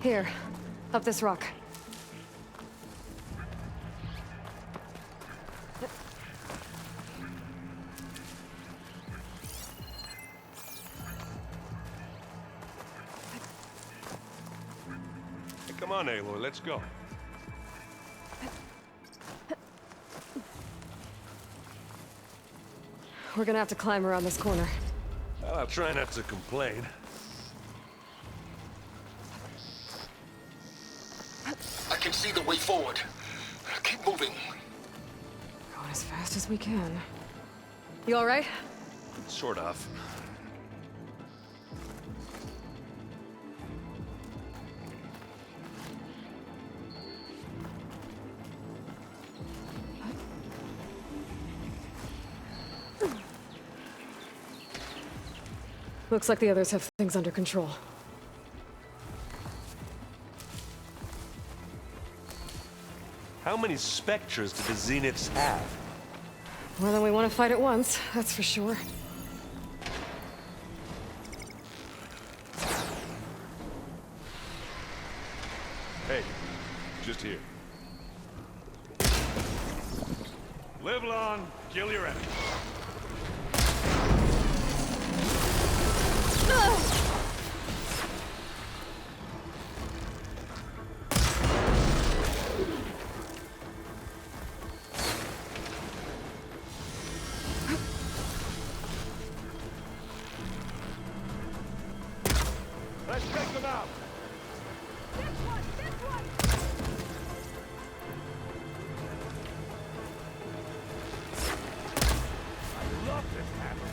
Here, up this rock. Hey, come on, Aloy, let's go. We're gonna have to climb around this corner. Well, I'll try not to complain. I can see the way forward. Keep moving. Going as fast as we can. You all right? Sort of. Looks like the others have things under control. How many Spectres do the Zeniths have? More than we want to fight at once, that's for sure. Hey, just here. Live long, kill your enemy. Let's take them out. I love this hammer.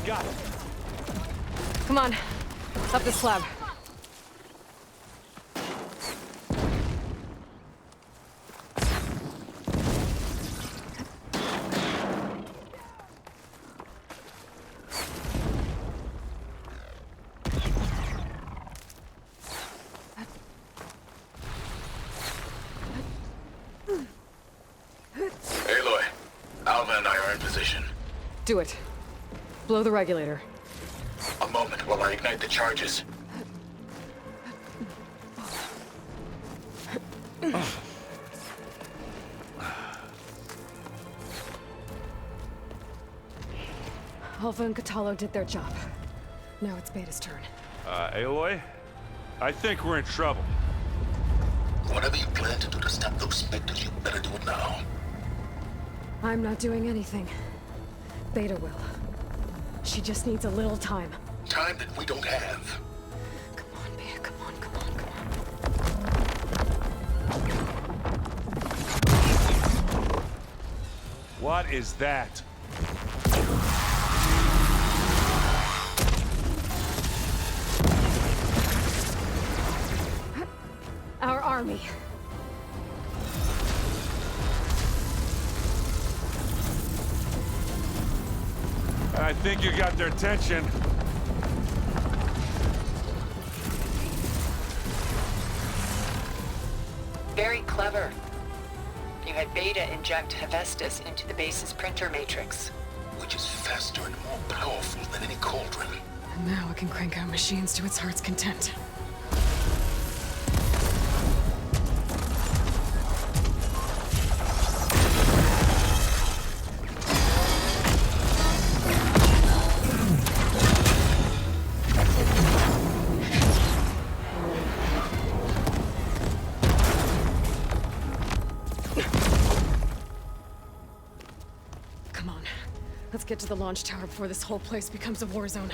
Got it. Come on, up the slab. Aloy, Alva and I are in position. Do it. Blow the regulator. A moment while I ignite the charges. Alpha and Catalo did their job. Now it's Beta's turn. Aloy? I think we're in trouble. Whatever you plan to do to stop those Spectres, you better do it now. I'm not doing anything. Beta will. She just needs a little time. Time that we don't have. Come on, Beta, come on, come on, come on. What is that? Our army. I think you got their attention. Very clever. You had Beta inject Hephaestus into the base's printer matrix. Which is faster and more powerful than any cauldron. And now it can crank out machines to its heart's content. get to the launch tower before this whole place becomes a war zone.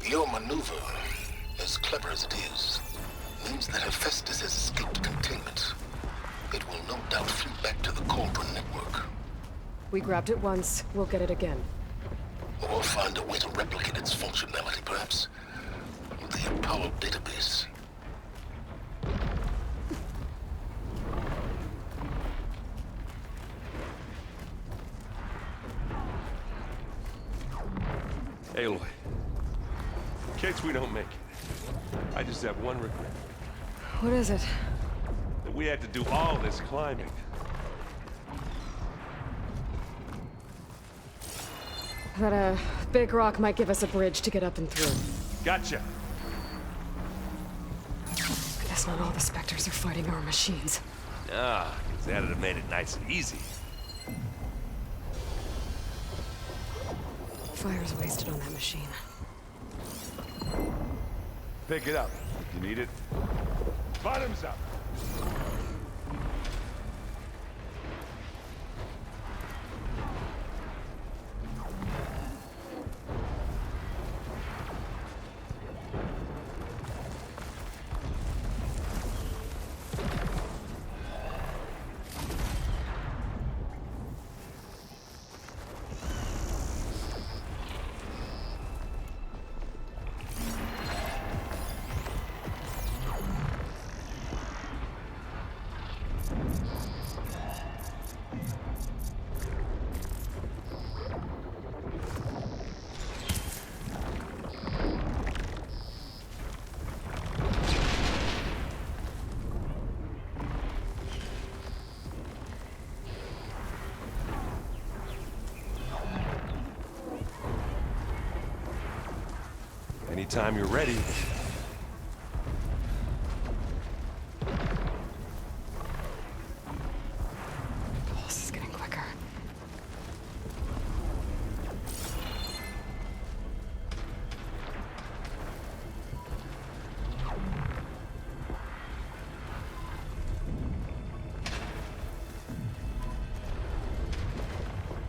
Your maneuver, as clever as it is, means that Hephaestus has escaped containment. It will no doubt flee back to the Cauldron network. We grabbed it once, we'll get it again. Or find a way to replicate its functionality, perhaps. The Apollo database. Aloy, in case we don't make it, I just have one regret. What is it? That we had to do all this climbing. That big rock might give us a bridge to get up and through. Gotcha. I guess not all the Spectres are fighting our machines. Nah, because that'd have made it nice and easy. Fire's wasted on that machine. Pick it up. You need it? Bottoms up. Anytime you're ready. Pulse is getting quicker.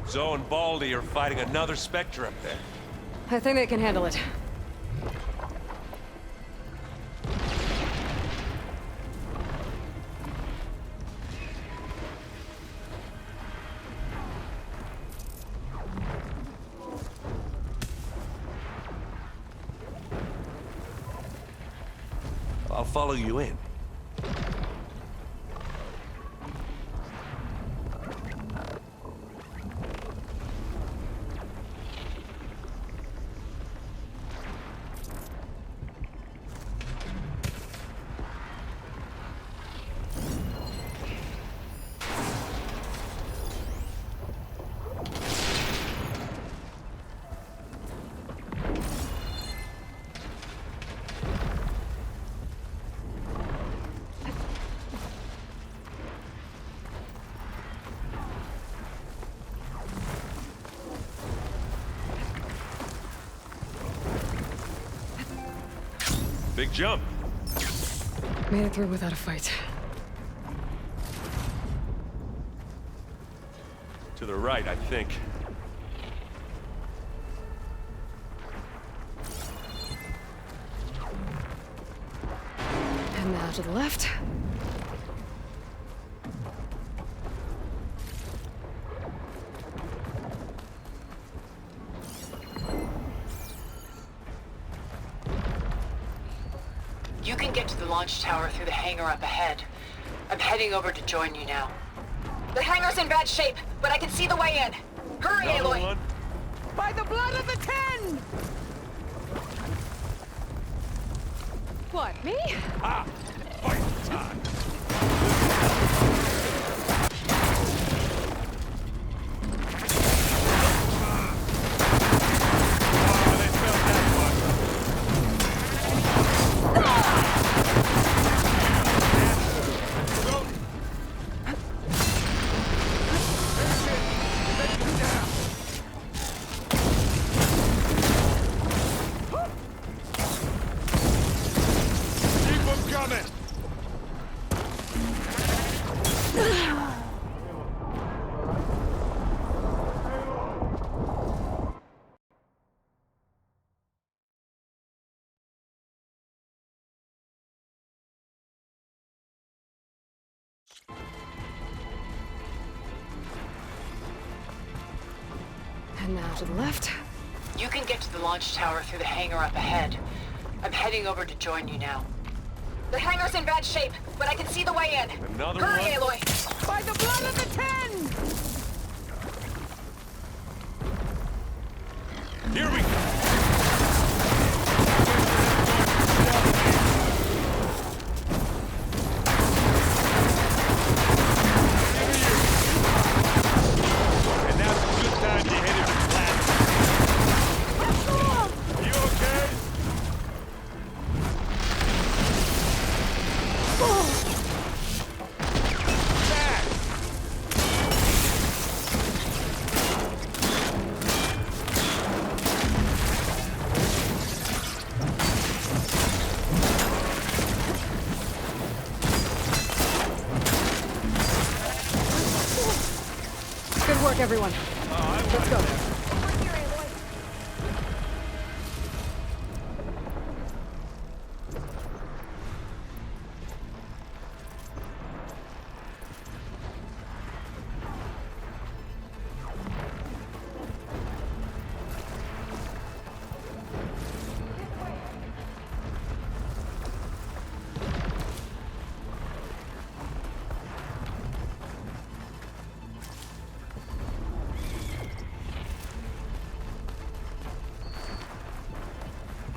Zoe and Baldy are fighting another Spectre up there. I think they can handle it. I'll follow you in. Big jump. Made it through without a fight. To the right, I think. And now to the left. You can get to the launch tower through the hangar up ahead. I'm heading over to join you now. The hangar's in bad shape, but I can see the way in. Hurry, Aloy! By the blood of the Ten! What, me? Ah! Fight time! And now to the left. You can get to the launch tower through the hangar up ahead. I'm heading over to join you now. The hangar's in bad shape, but I can see the way in. Another Hurry, one? Aloy! By the blood of the Ten! Here we go! And now's a good time to hit it with plasma. You okay? Good work, everyone. Let's go.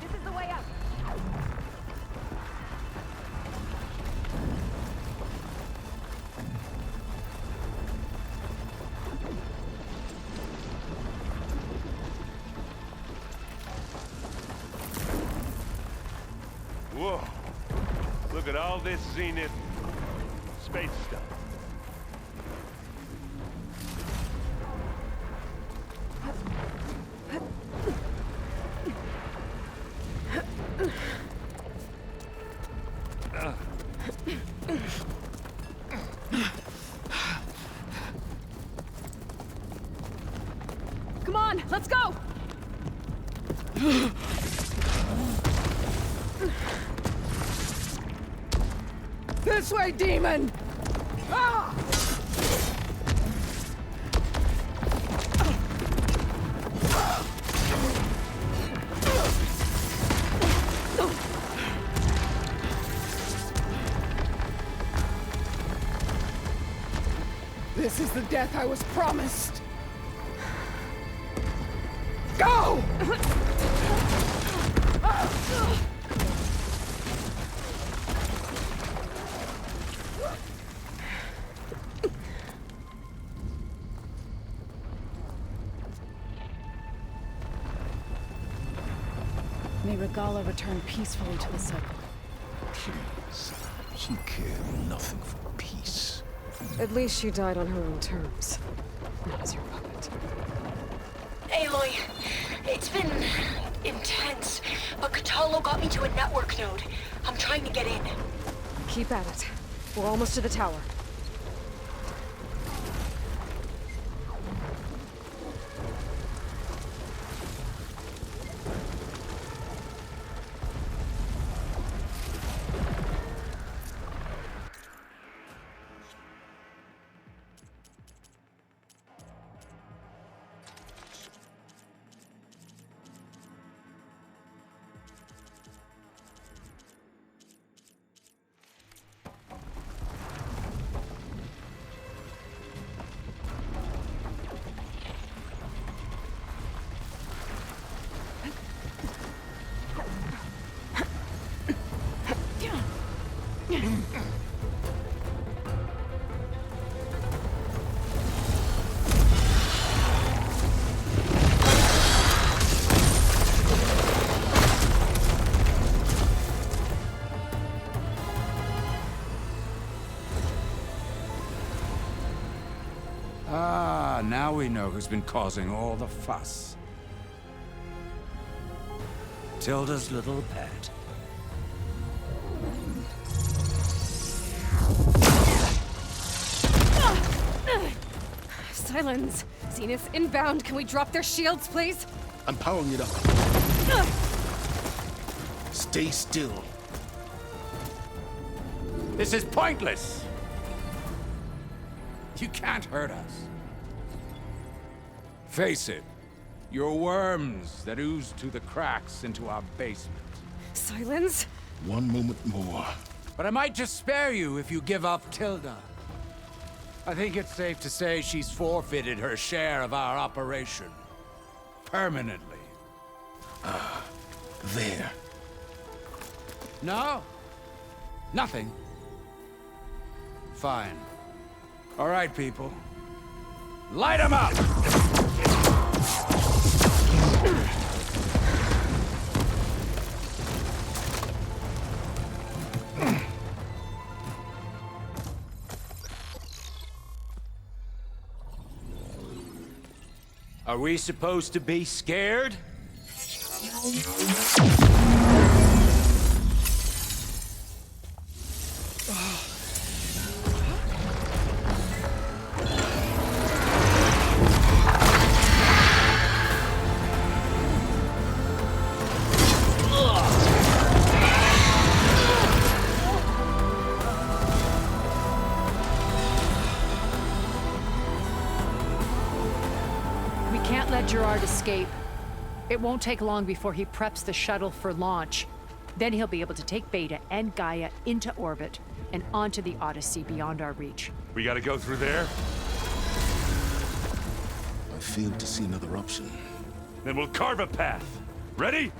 This is the way up. Whoa. Look at all this Zenith space stuff. Come on, let's go! This way, demon! Ah! This is the death I was promised. Go! May Regala return peacefully to the circle. Please. She cared nothing for peace. At least she died on her own terms, not as your puppet. Aloy, it's been intense, but Katalo got me to a network node. I'm trying to get in. Keep at it. We're almost to the tower. Ah, now we know who's been causing all the fuss. Tilda's little pet. Silence! Zenith inbound. Can we drop their shields, please? I'm powering it up. Stay still. This is pointless! You can't hurt us. Face it, Your worms that ooze through the cracks into our basement. Silence? One moment more. But I might just spare you if you give up Tilda. I think it's safe to say she's forfeited her share of our operation. Permanently. There. No? Nothing? Fine. All right, people. Light 'em up! Are we supposed to be scared? Gerard escape. It won't take long before he preps the shuttle for launch. Then he'll be able to take Beta and Gaia into orbit and onto the Odyssey beyond our reach. We gotta go through there? I fail to see another option. Then we'll carve a path. Ready?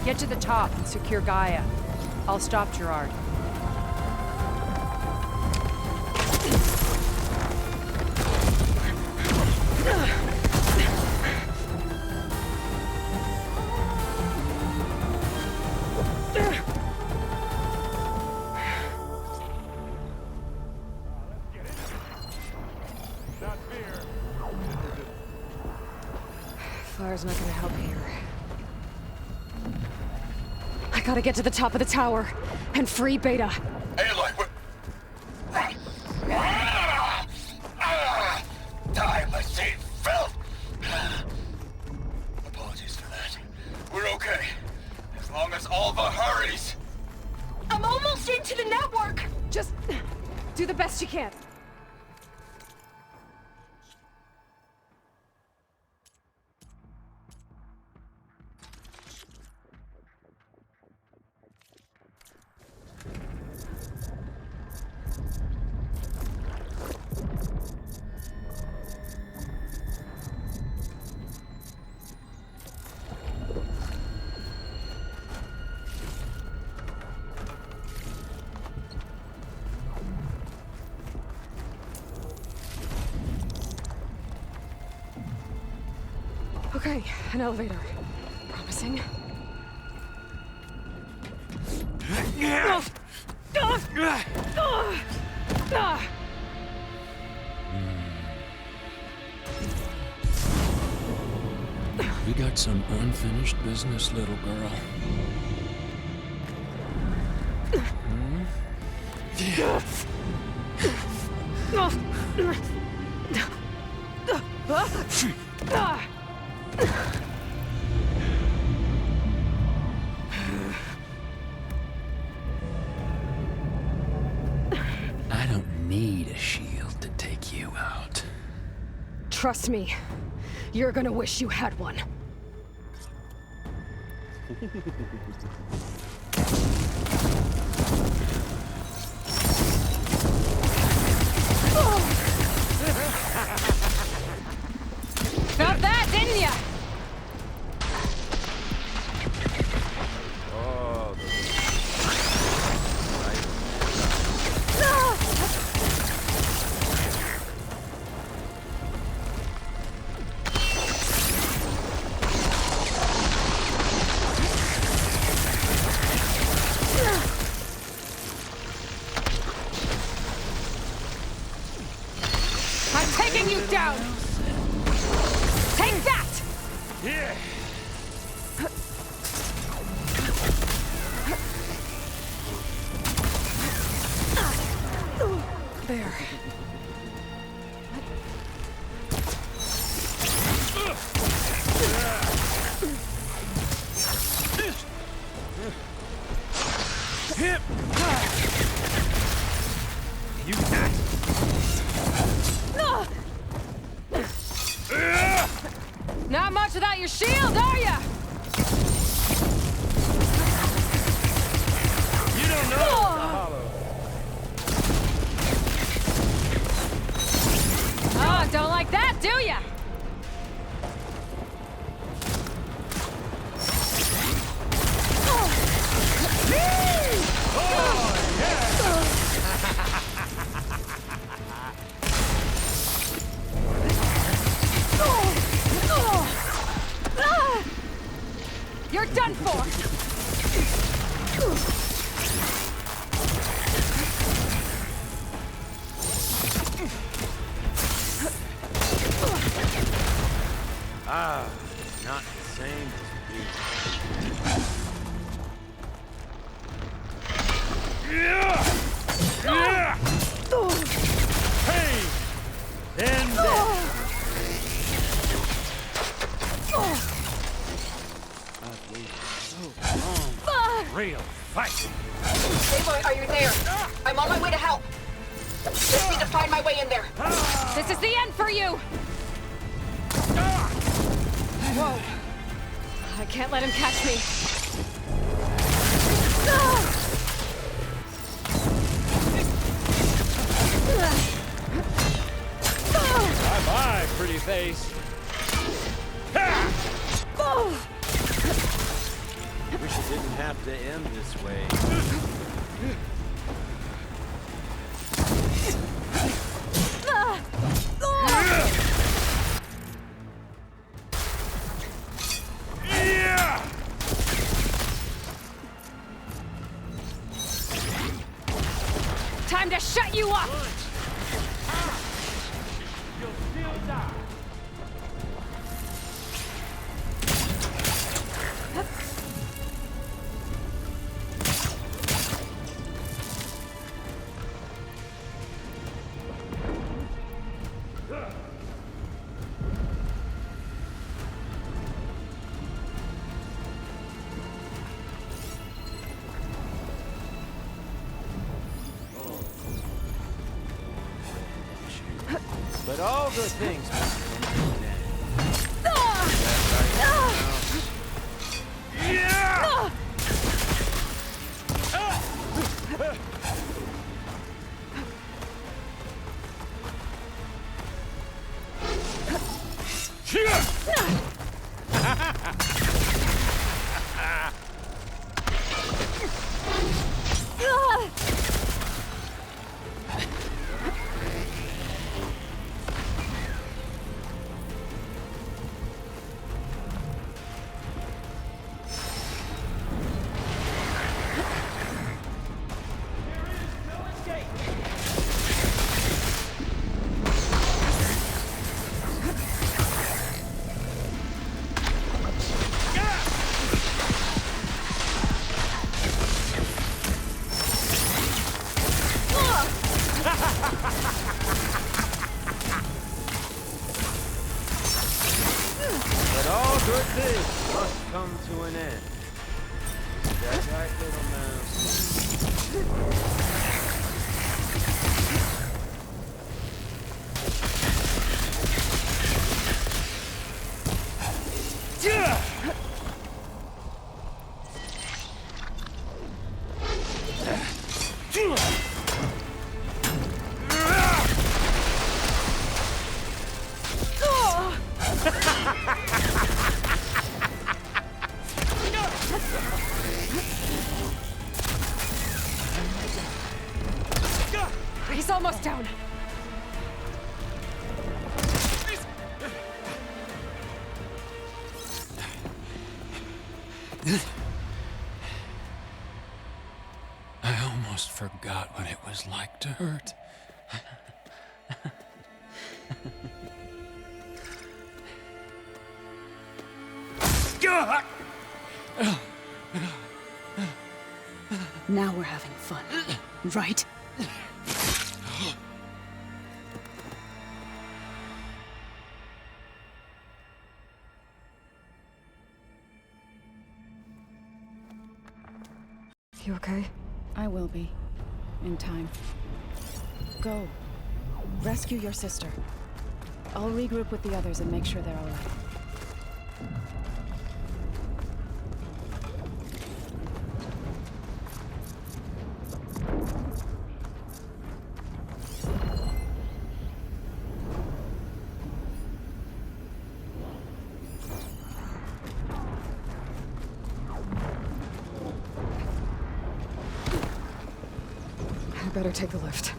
Get to the top and secure Gaia. I'll stop Gerard. Fire's not gonna help here. I gotta get to the top of the tower and free Beta. Aloy, what? Die, my Saint filth! Apologies for that. We're okay. As long as Alva hurries. I'm almost into the network! Just do the best you can. Okay, an elevator. Promising. We got some unfinished business, little girl. I don't need a shield to take you out. Trust me, you're gonna wish you had one. Felt that, didn't ya? Oh, I'm taking you down! Take that! Yeah! There. Hip! You got Not much without your shield, are ya? You don't know the hollow. Oh, don't like that, do ya? You're done for! Ah, not the same as being. Pain! Then real fight. Aloy, are you there? I'm on my way to help. Just need to find my way in there. This is the end for you! Whoa. I can't let him catch me. Bye-bye, pretty face. Wish it didn't have to end this way. Time to shut you up! You'll still die. But all good things must come to an end. But all good things must come to an end. That's right, little mouse. He's almost down. I almost forgot what it was like to hurt. Now we're having fun, right? You okay? I will be. In time. Go. Rescue your sister. I'll regroup with the others and make sure they're all right. I better take the lift.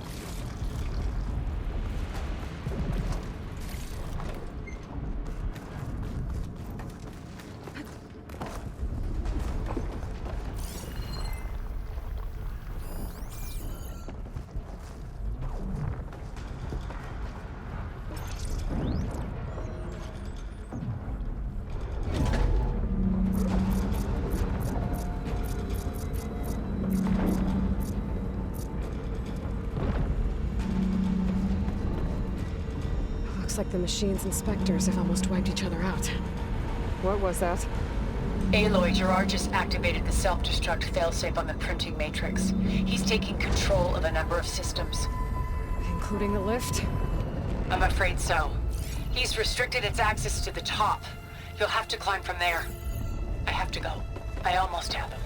Looks like the machine's inspectors have almost wiped each other out. What was that? Aloy, Gerard just activated the self-destruct failsafe on the printing matrix. He's taking control of a number of systems. Including the lift? I'm afraid so. He's restricted its access to the top. You'll have to climb from there. I have to go. I almost have him.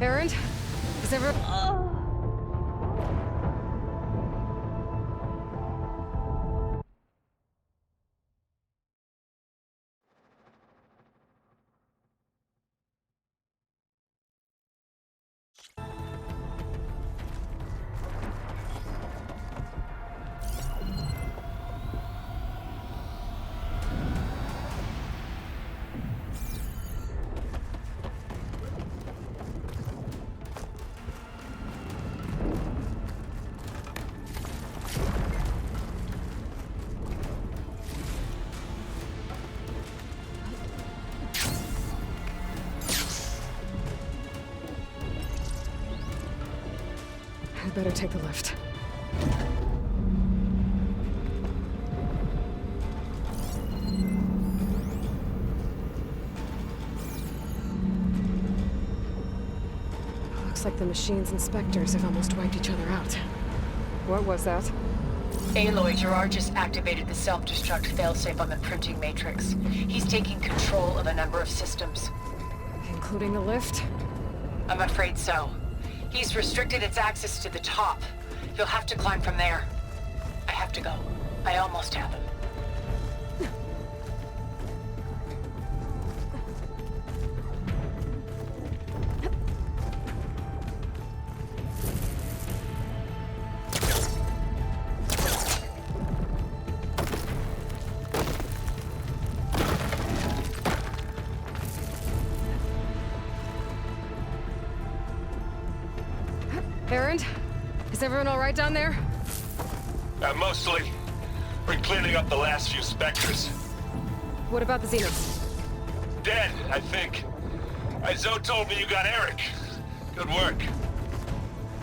Aaron? Is everyone... I better take the lift. Looks like the machine's inspectors have almost wiped each other out. What was that? Aloy, Gerard just activated the self-destruct failsafe on the printing matrix. He's taking control of a number of systems. Including the lift? I'm afraid so. He's restricted its access to the top. You'll have to climb from there. I have to go. I almost have him. Aaron? Is everyone all right down there? Mostly. We're cleaning up the last few specters. What about the Zeniths? Dead, I think. Zoe told me you got Eric. Good work.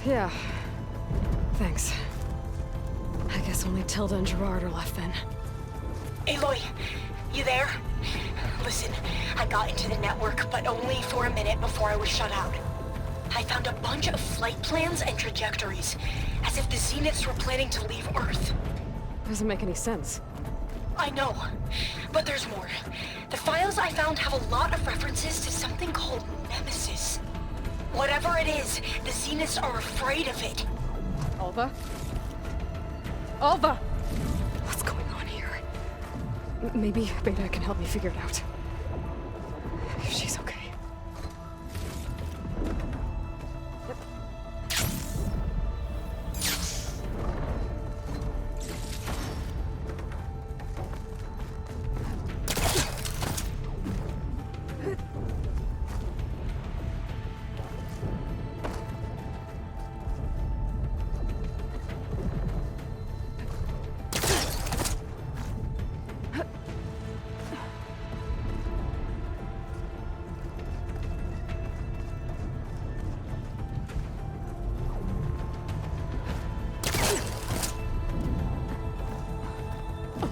Yeah. Thanks. I guess only Tilda and Gerard are left then. Aloy, you there? Listen, I got into the network, but only for a minute before I was shut out. I found a bunch of flight plans and trajectories, as if the Zeniths were planning to leave Earth. Doesn't make any sense. I know, but there's more. The files I found have a lot of references to something called Nemesis. Whatever it is, the Zeniths are afraid of it. Alva? Alva! What's going on here? Maybe Beta can help me figure it out. If she's okay.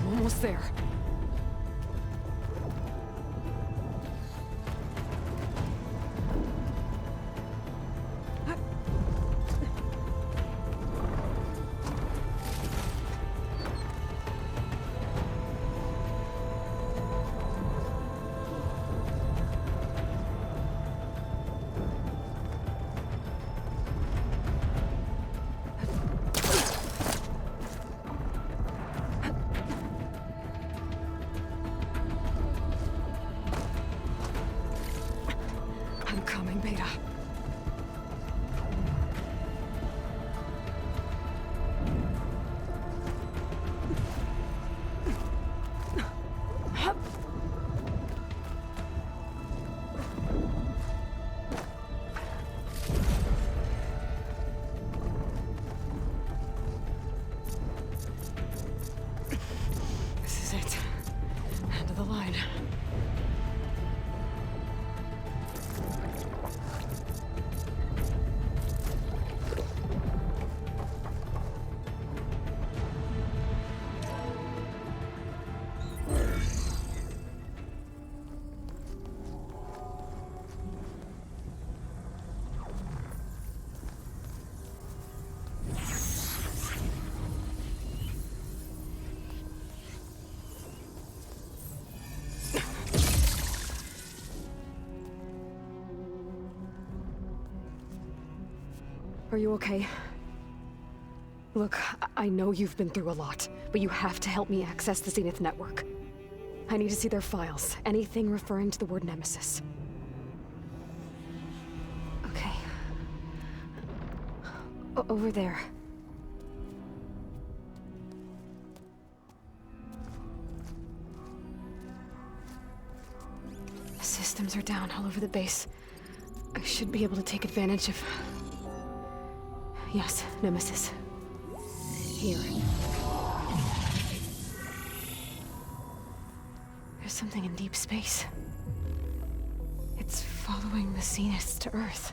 almost there. I'm coming, Beta. This is it. End of the line. Are you okay? Look, I know you've been through a lot, but you have to help me access the Zenith network. I need to see their files, anything referring to the word Nemesis. Okay. Over there. Systems are down all over the base. I should be able to take advantage of... Yes, Nemesis. Here. There's something in deep space. It's following the Zeniths to Earth.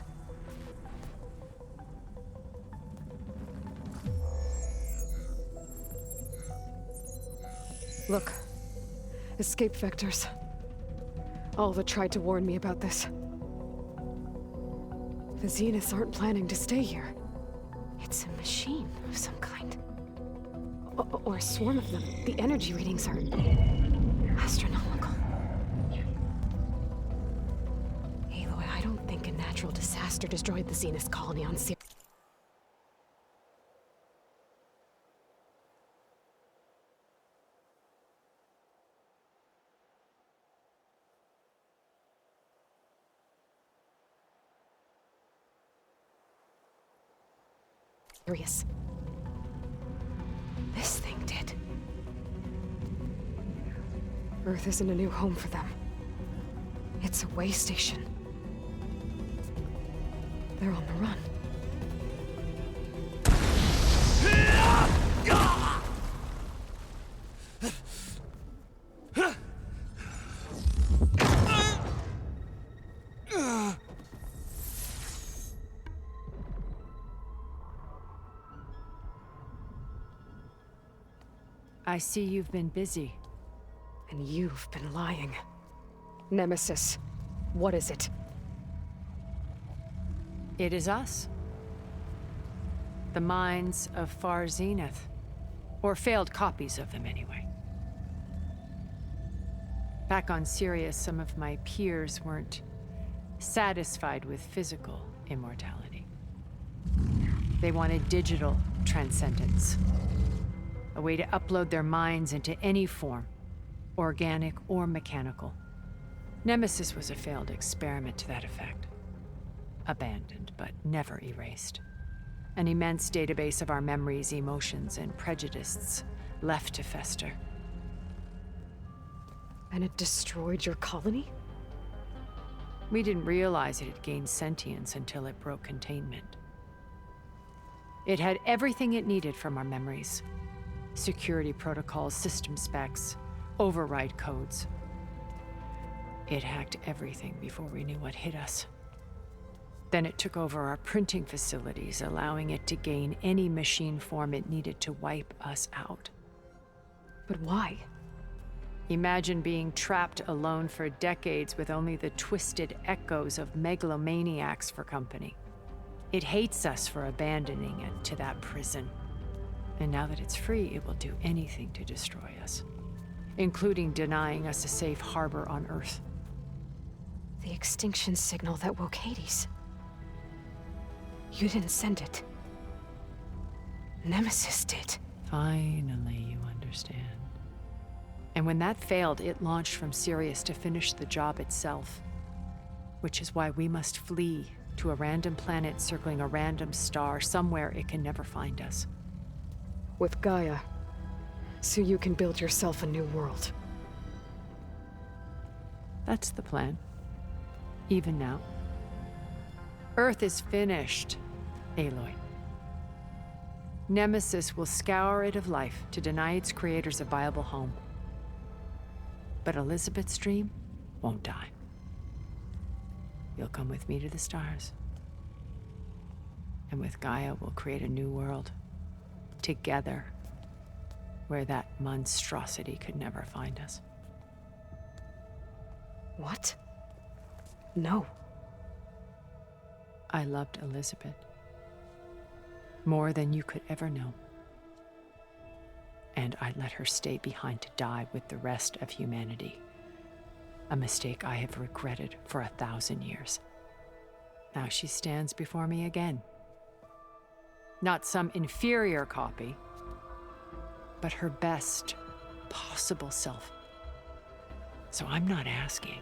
Look. Escape vectors. Alva tried to warn me about this. The Zeniths aren't planning to stay here. It's a machine of some kind. Or a swarm of them. The energy readings are... astronomical. Aloy, I don't think a natural disaster destroyed the Zenith colony on Sirius. This thing did. Earth isn't a new home for them. It's a way station. They're on the run. I see you've been busy. And you've been lying. Nemesis, what is it? It is us. The minds of Far Zenith. Or failed copies of them, anyway. Back on Sirius, some of my peers weren't satisfied with physical immortality. They wanted digital transcendence. A way to upload their minds into any form, organic or mechanical. Nemesis was a failed experiment to that effect. Abandoned, but never erased. An immense database of our memories, emotions, and prejudices left to fester. And it destroyed your colony? We didn't realize it had gained sentience until it broke containment. It had everything it needed from our memories. Security protocols, system specs, override codes. It hacked everything before we knew what hit us. Then it took over our printing facilities, allowing it to gain any machine form it needed to wipe us out. But why? Imagine being trapped alone for decades with only the twisted echoes of megalomaniacs for company. It hates us for abandoning it to that prison. And now that it's free, it will do anything to destroy us, including denying us a safe harbor on Earth. The extinction signal that woke Hades. You didn't send it. Nemesis did. Finally, you understand. And when that failed, it launched from Sirius to finish the job itself. Which is why we must flee to a random planet circling a random star, somewhere it can never find us. With Gaia, so you can build yourself a new world. That's the plan. Even now. Earth is finished, Aloy. Nemesis will scour it of life to deny its creators a viable home. But Elizabeth's dream won't die. You'll come with me to the stars. And with Gaia, we'll create a new world. Together. Where that monstrosity could never find us. What? No. I loved Elizabeth. More than you could ever know. And I let her stay behind to die with the rest of humanity. A mistake I have regretted for 1,000 years. Now she stands before me again. Not some inferior copy, but her best possible self. So I'm not asking.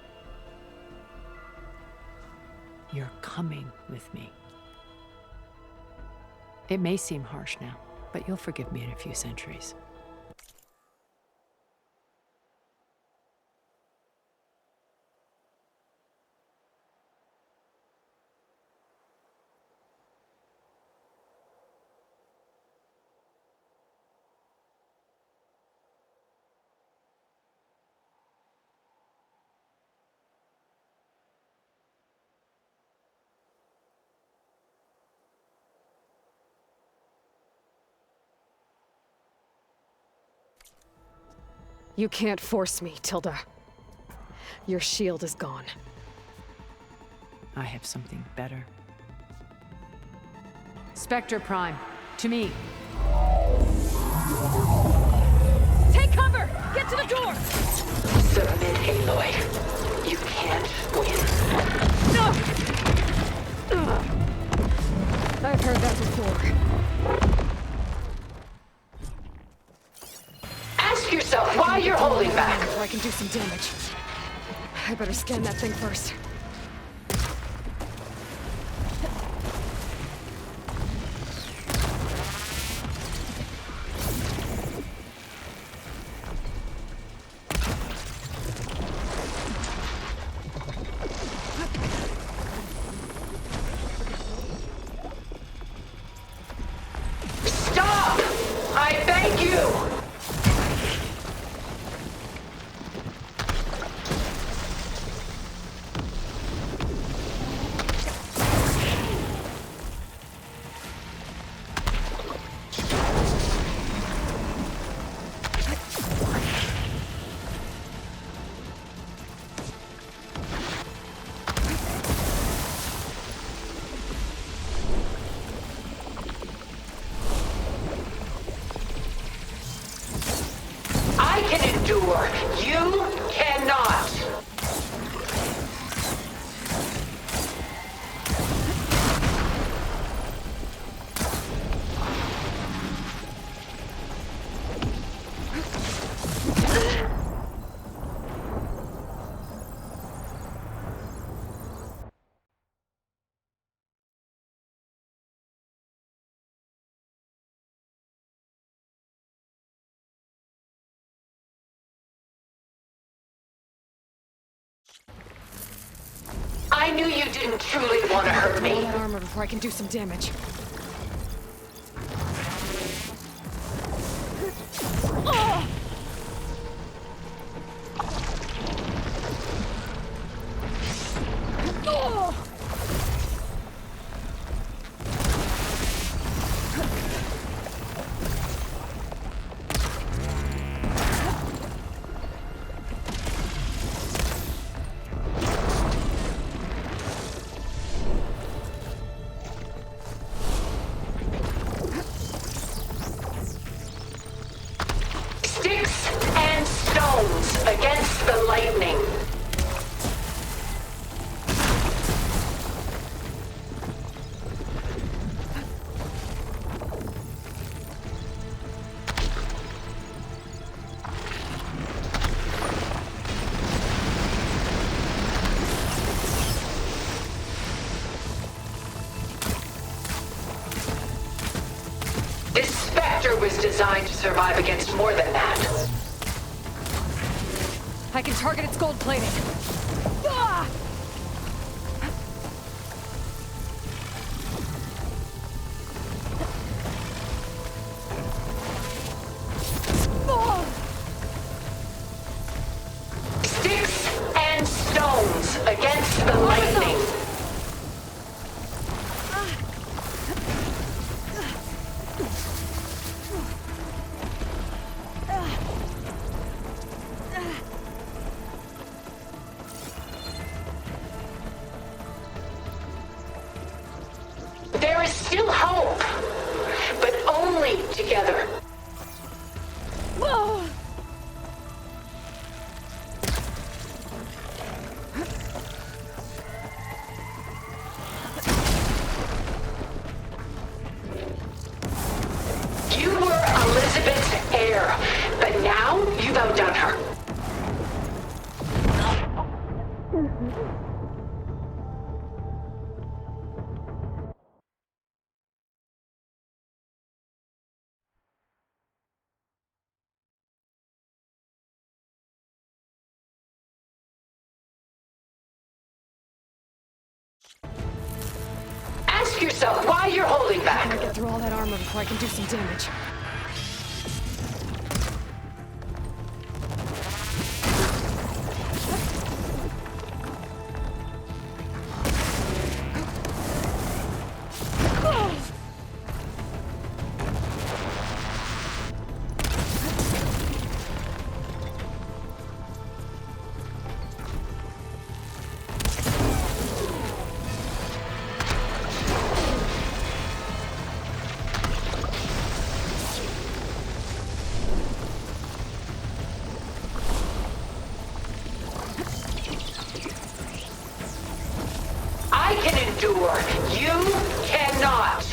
You're coming with me. It may seem harsh now, but you'll forgive me in a few centuries. You can't force me, Tilda. Your shield is gone. I have something better. Spectre Prime, to me. Take cover! Get to the door! Submit, Aloy. You can't win. I've heard that before. Ask yourself why you're holding back. Before I can do some damage. I better scan that thing first. Stop! I beg you! I can endure. You cannot. I knew you didn't truly want to hurt me. Pull that armor before I can do some damage. was designed to survive against more than that. I can target its gold plating. Ah! Sticks and stones against the lightning. There is still hope, but only together. Whoa! You were Elizabeth's heir, but now you've outdone her. Ask yourself why you're holding back. I gotta get through all that armor before I can do some damage. I can endure. You cannot.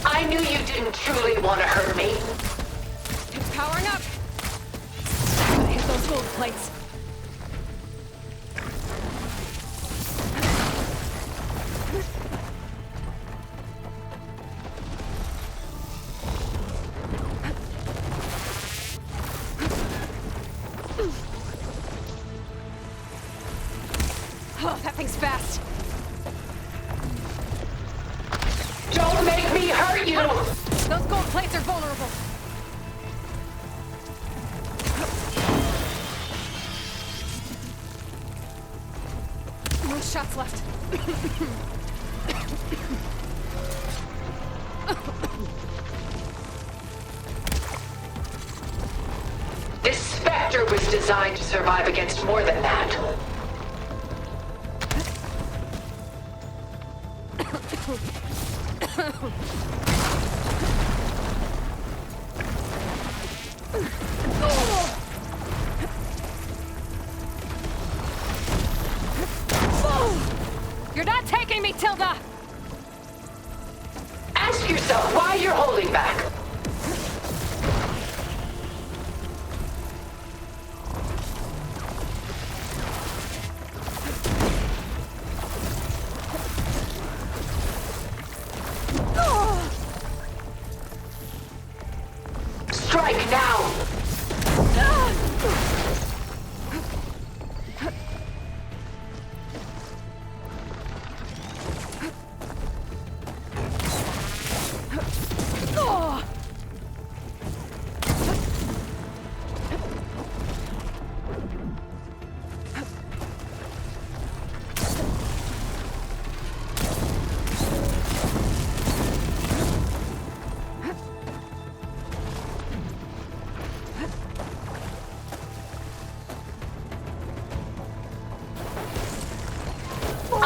I knew you didn't truly want to hurt me. It's powering up. Gotta hit those gold plates. Oh, that thing's fast. Don't make me hurt you! Those gold plates are vulnerable. No shots left. This Spectre was designed to survive against more than that. You're not taking me, Tilda! Ask yourself why you're holding back. Strike now!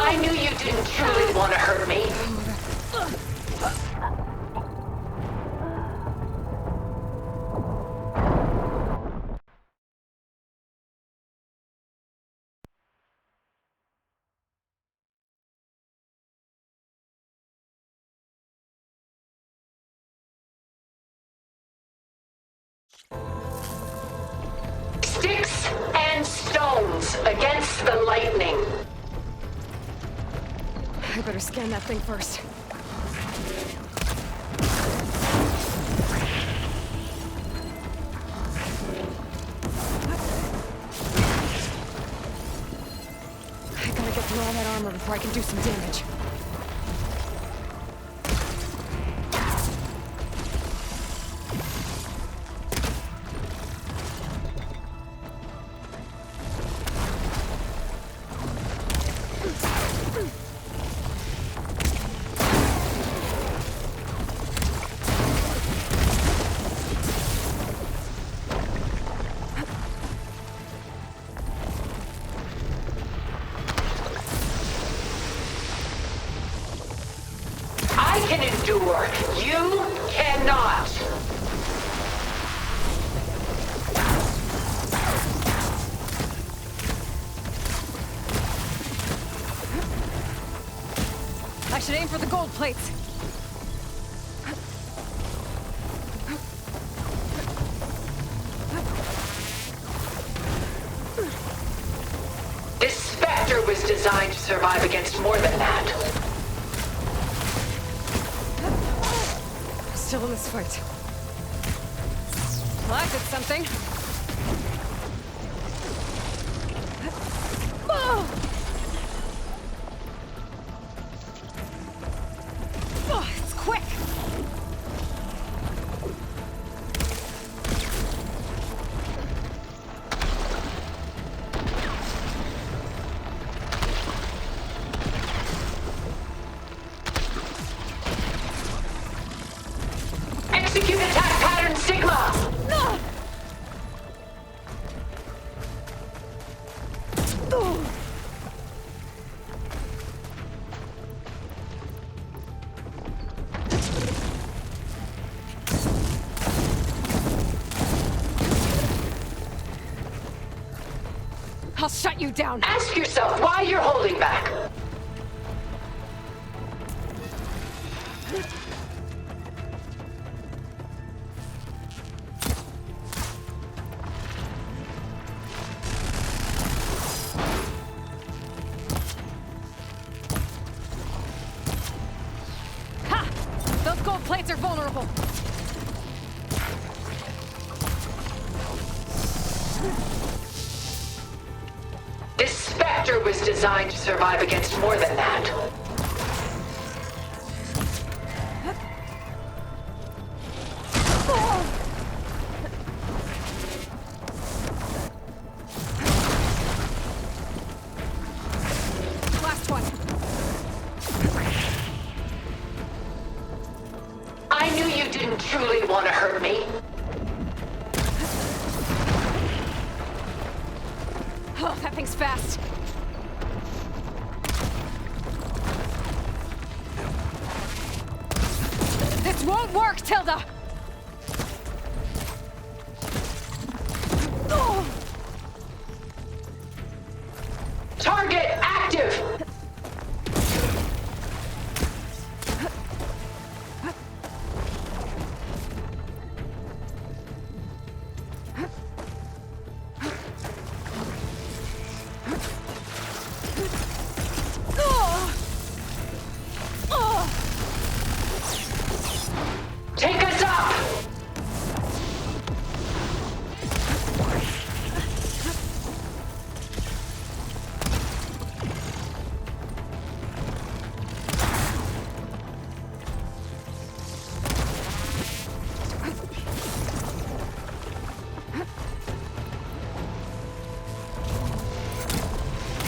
I knew you didn't truly want to hurt me. against the lightning. I better scan that thing first. I gotta get through all that armor before I can do some damage. I can endure. You cannot. I should aim for the gold plates. This Spectre was designed to survive against more than that. Still in this fight. Well, I did something. Oh! Oh, it's quick. Execute attack pattern Sigma! I'll shut you down. Ask yourself why you're holding back. Ha! Those gold plates are vulnerable. This Spectre was designed to survive against more than that. Last one. I knew you didn't truly want to hurt me. Oh, that thing's fast. This won't work, Tilda! Oh. Target active! Take us up!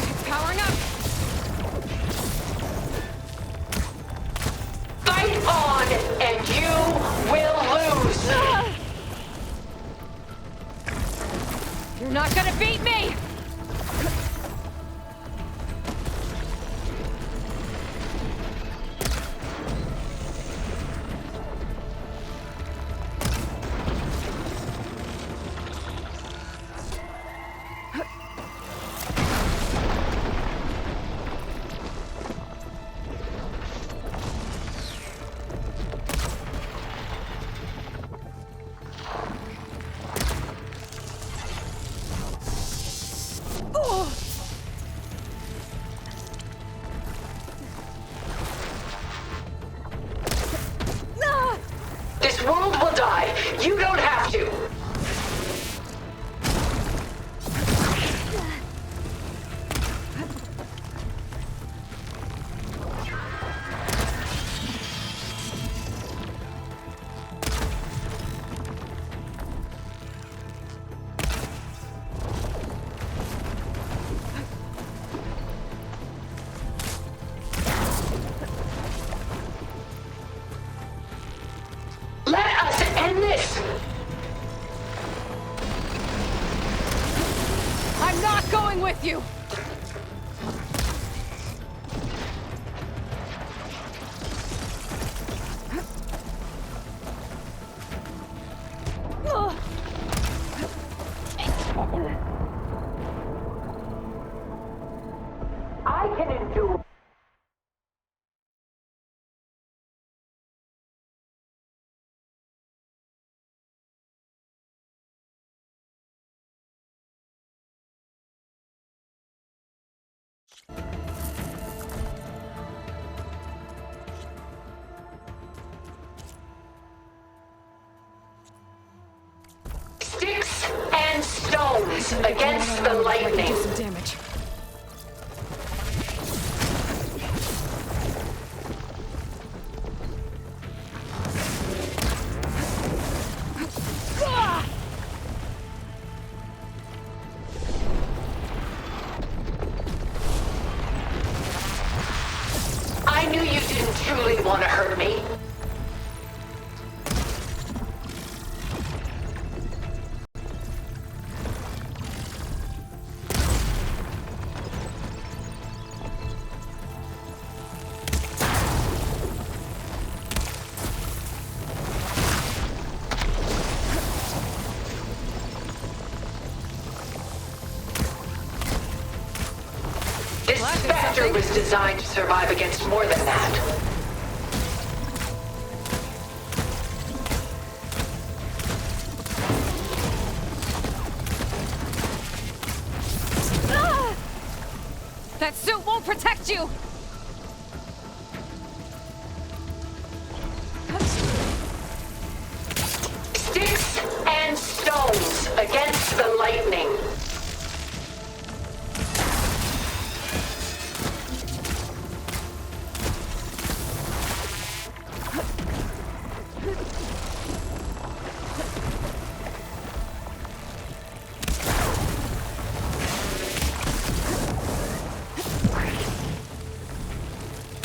It's powering up! Fight on, and you will lose! You're not gonna beat me! I'm not going with you! I can endure. Sticks and stones against the lightning. Do some damage. I knew you didn't truly want to hurt me. This Spectre was designed to survive against more than that. That suit won't protect you! Sticks and stones against the lightning.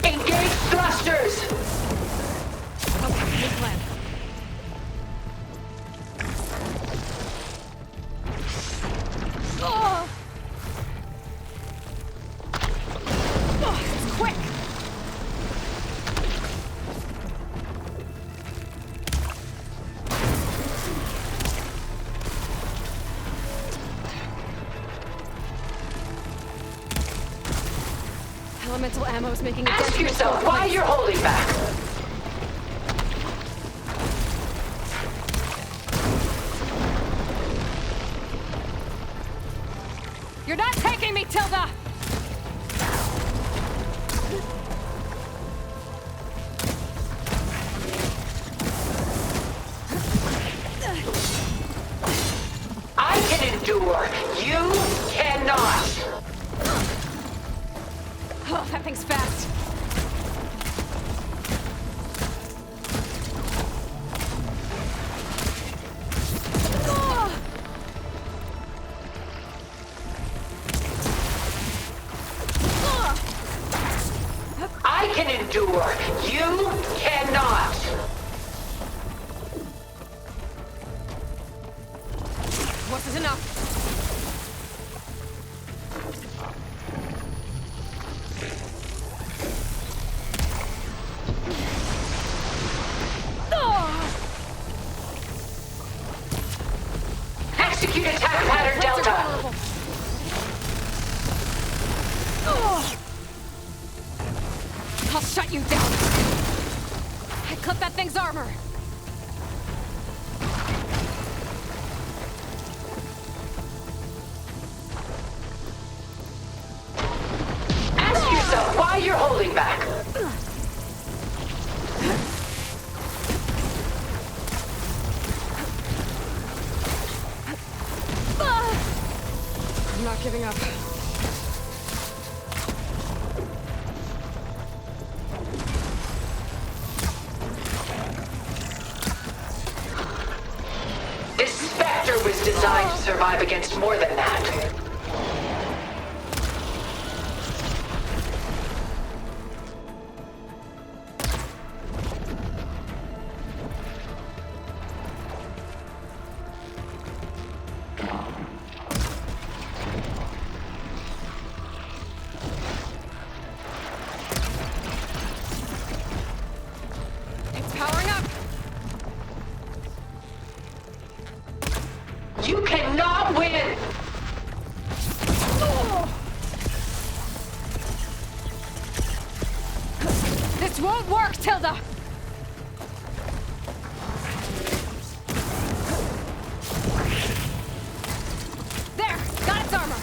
Engage thrusters! Okay, new plan. Oh! Oh, it's quick! Elemental ammo is making a dent Ask in the yourself cold why place. you're holding back. You're not taking me, Tilda! I can endure. You cannot. Oh, that thing's fast. Oh! I can endure. You cannot. Once is enough. Execute attack pattern Delta. I'll shut you down. I clipped that thing's armor. Ask yourself why you're holding back. I'm not giving up. This Spectre was designed to survive against more than that. Tilda! There! Got its armor!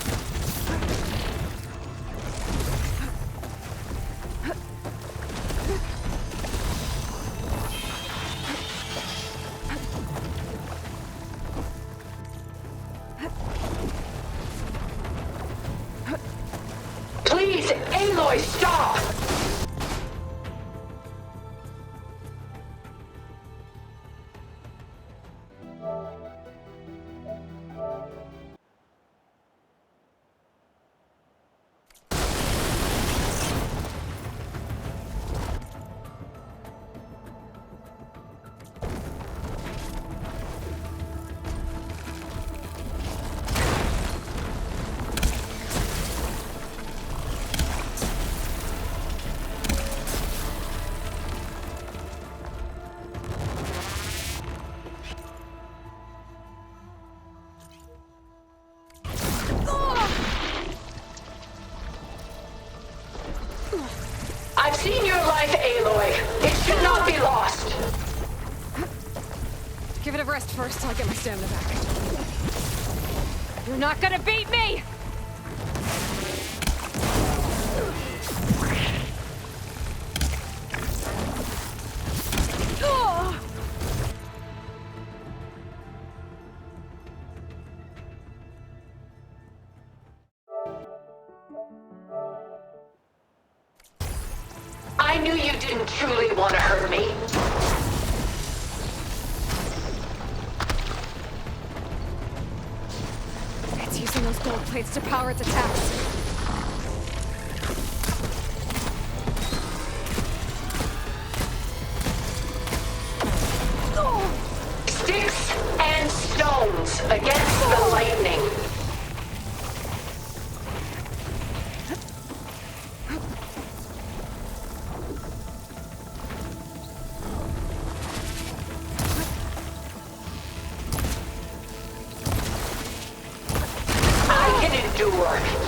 Please, Aloy, stop! I've seen your life, Aloy. It should not be lost. Give it a rest first, I'll get my stamina back. You're not gonna beat me! I knew you didn't truly want to hurt me. It's using those gold plates to power its attacks. Sticks and stones against the lightning.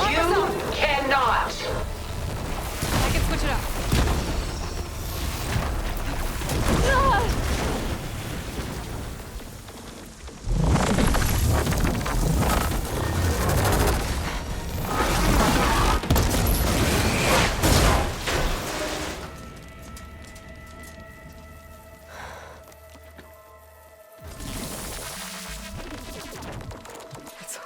You cannot. I can switch it up. It's over.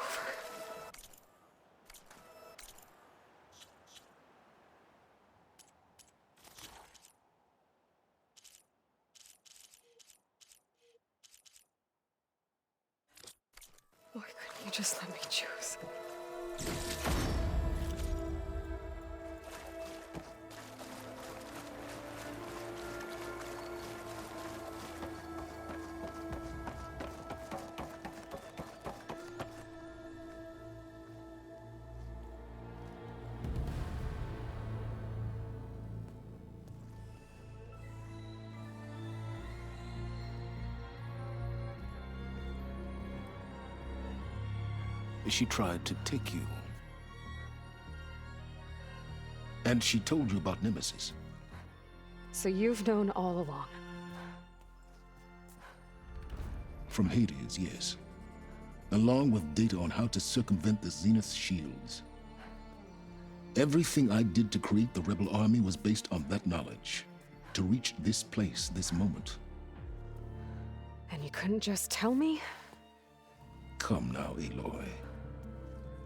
Why couldn't you just let me choose? She tried to take you. And she told you about Nemesis. So you've known all along. From Hades, yes. Along with data on how to circumvent the Zenith's shields. Everything I did to create the rebel army was based on that knowledge. To reach this place, this moment. And you couldn't just tell me? Come now, Aloy.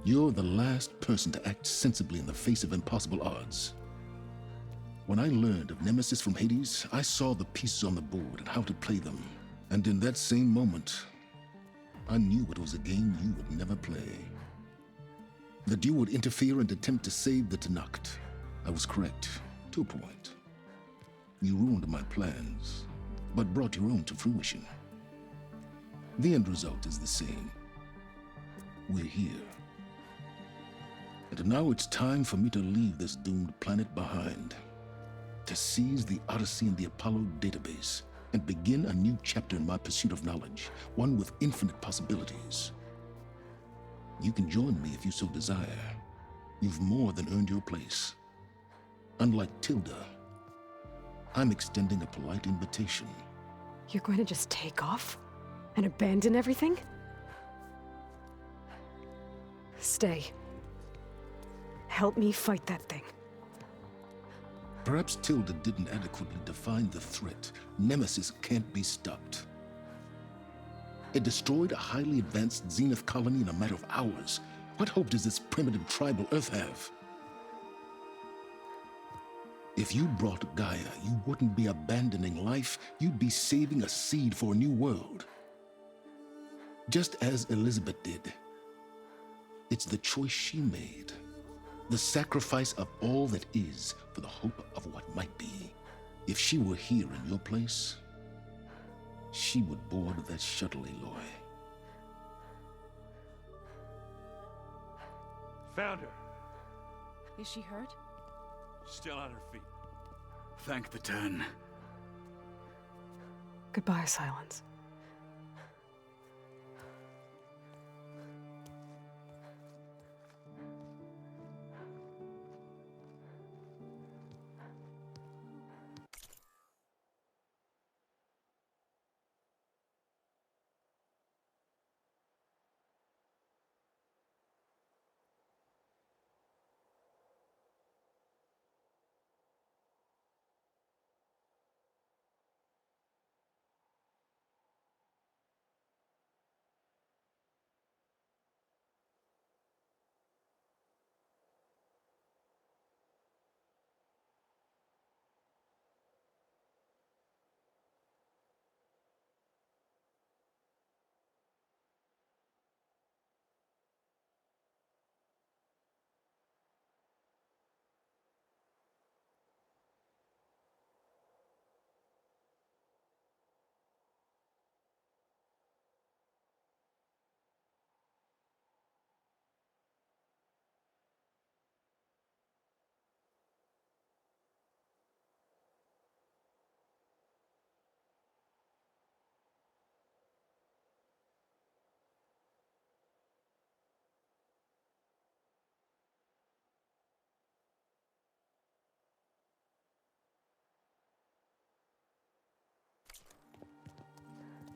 You're the last person to act sensibly in the face of impossible odds. When I learned of Nemesis from Hades, I saw the pieces on the board and how to play them. And in that same moment, I knew it was a game you would never play. That you would interfere and attempt to save the Tenakth. I was correct, to a point. You ruined my plans, but brought your own to fruition. The end result is the same. We're here. And now it's time for me to leave this doomed planet behind. To seize the Odyssey and the Apollo database and begin a new chapter in my pursuit of knowledge, one with infinite possibilities. You can join me if you so desire. You've more than earned your place. Unlike Tilda, I'm extending a polite invitation. You're going to just take off? And abandon everything? Stay. Help me fight that thing. Perhaps Tilda didn't adequately define the threat. Nemesis can't be stopped. It destroyed a highly advanced Zenith colony in a matter of hours. What hope does this primitive tribal Earth have? If you brought Gaia, you wouldn't be abandoning life, you'd be saving a seed for a new world. Just as Elizabeth did. It's the choice she made. The sacrifice of all that is for the hope of what might be. If she were here in your place, she would board that shuttle, Aloy. Found her. Is she hurt? Still on her feet. Thank the Ten. Goodbye, Silence.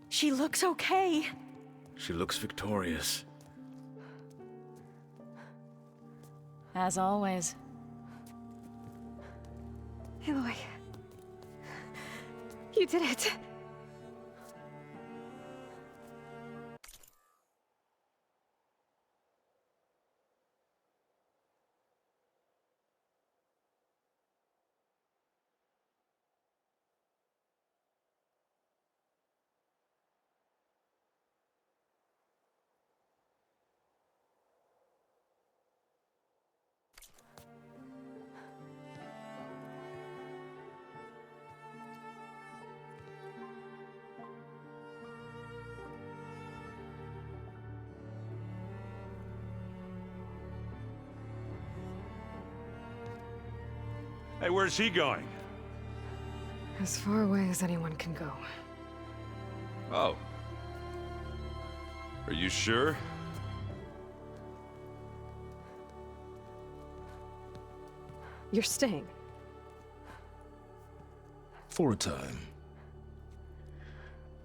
She looks okay. She looks victorious. As always. Aloy. You did it. Hey, where's he going? As far away as anyone can go. Oh. Are you sure? You're staying. For a time.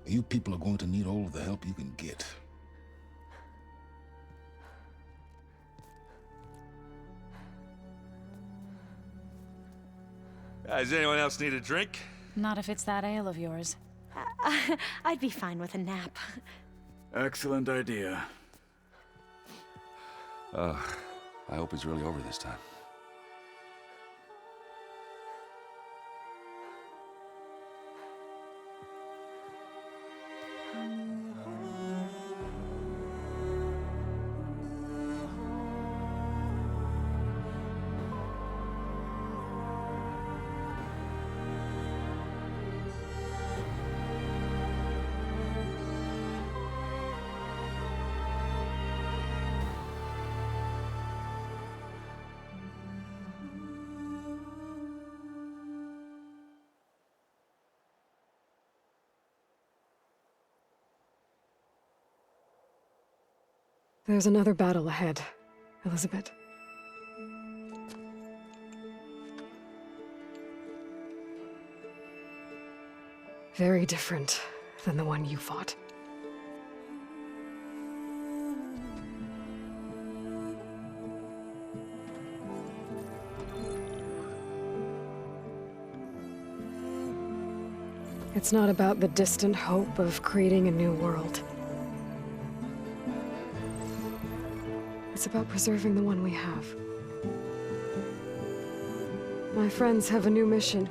You people are going to need all of the help you can get. Does anyone else need a drink? Not if it's that ale of yours. I'd be fine with a nap. Excellent idea. I hope it's really over this time. There's another battle ahead, Elizabeth. very different than the one you fought. It's not about the distant hope of creating a new world. It's about preserving the one we have. My friends have a new mission.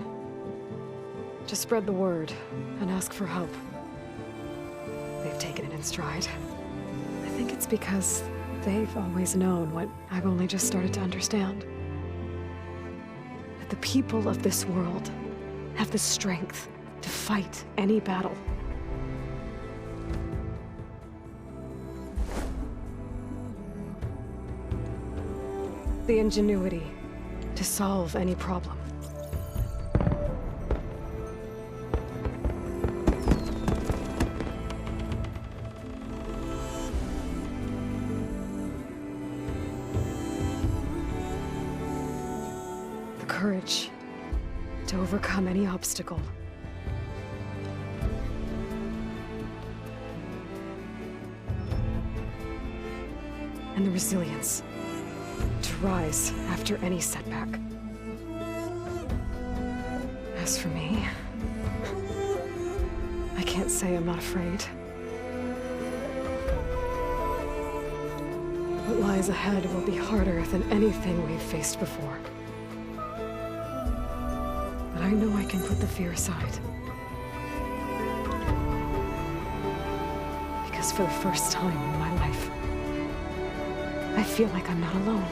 Just spread the word and ask for help. They've taken it in stride. I think it's because they've always known what I've only just started to understand. That the people of this world have the strength to fight any battle. The ingenuity to solve any problem. The courage to overcome any obstacle. And the resilience to rise after any setback. As for me, I can't say I'm not afraid. What lies ahead will be harder than anything we've faced before. But I know I can put the fear aside. Because for the first time in my life, I feel like I'm not alone.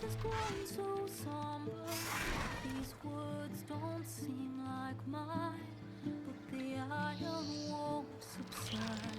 has grown so somber. These words don't seem like mine, but the iron won't subside.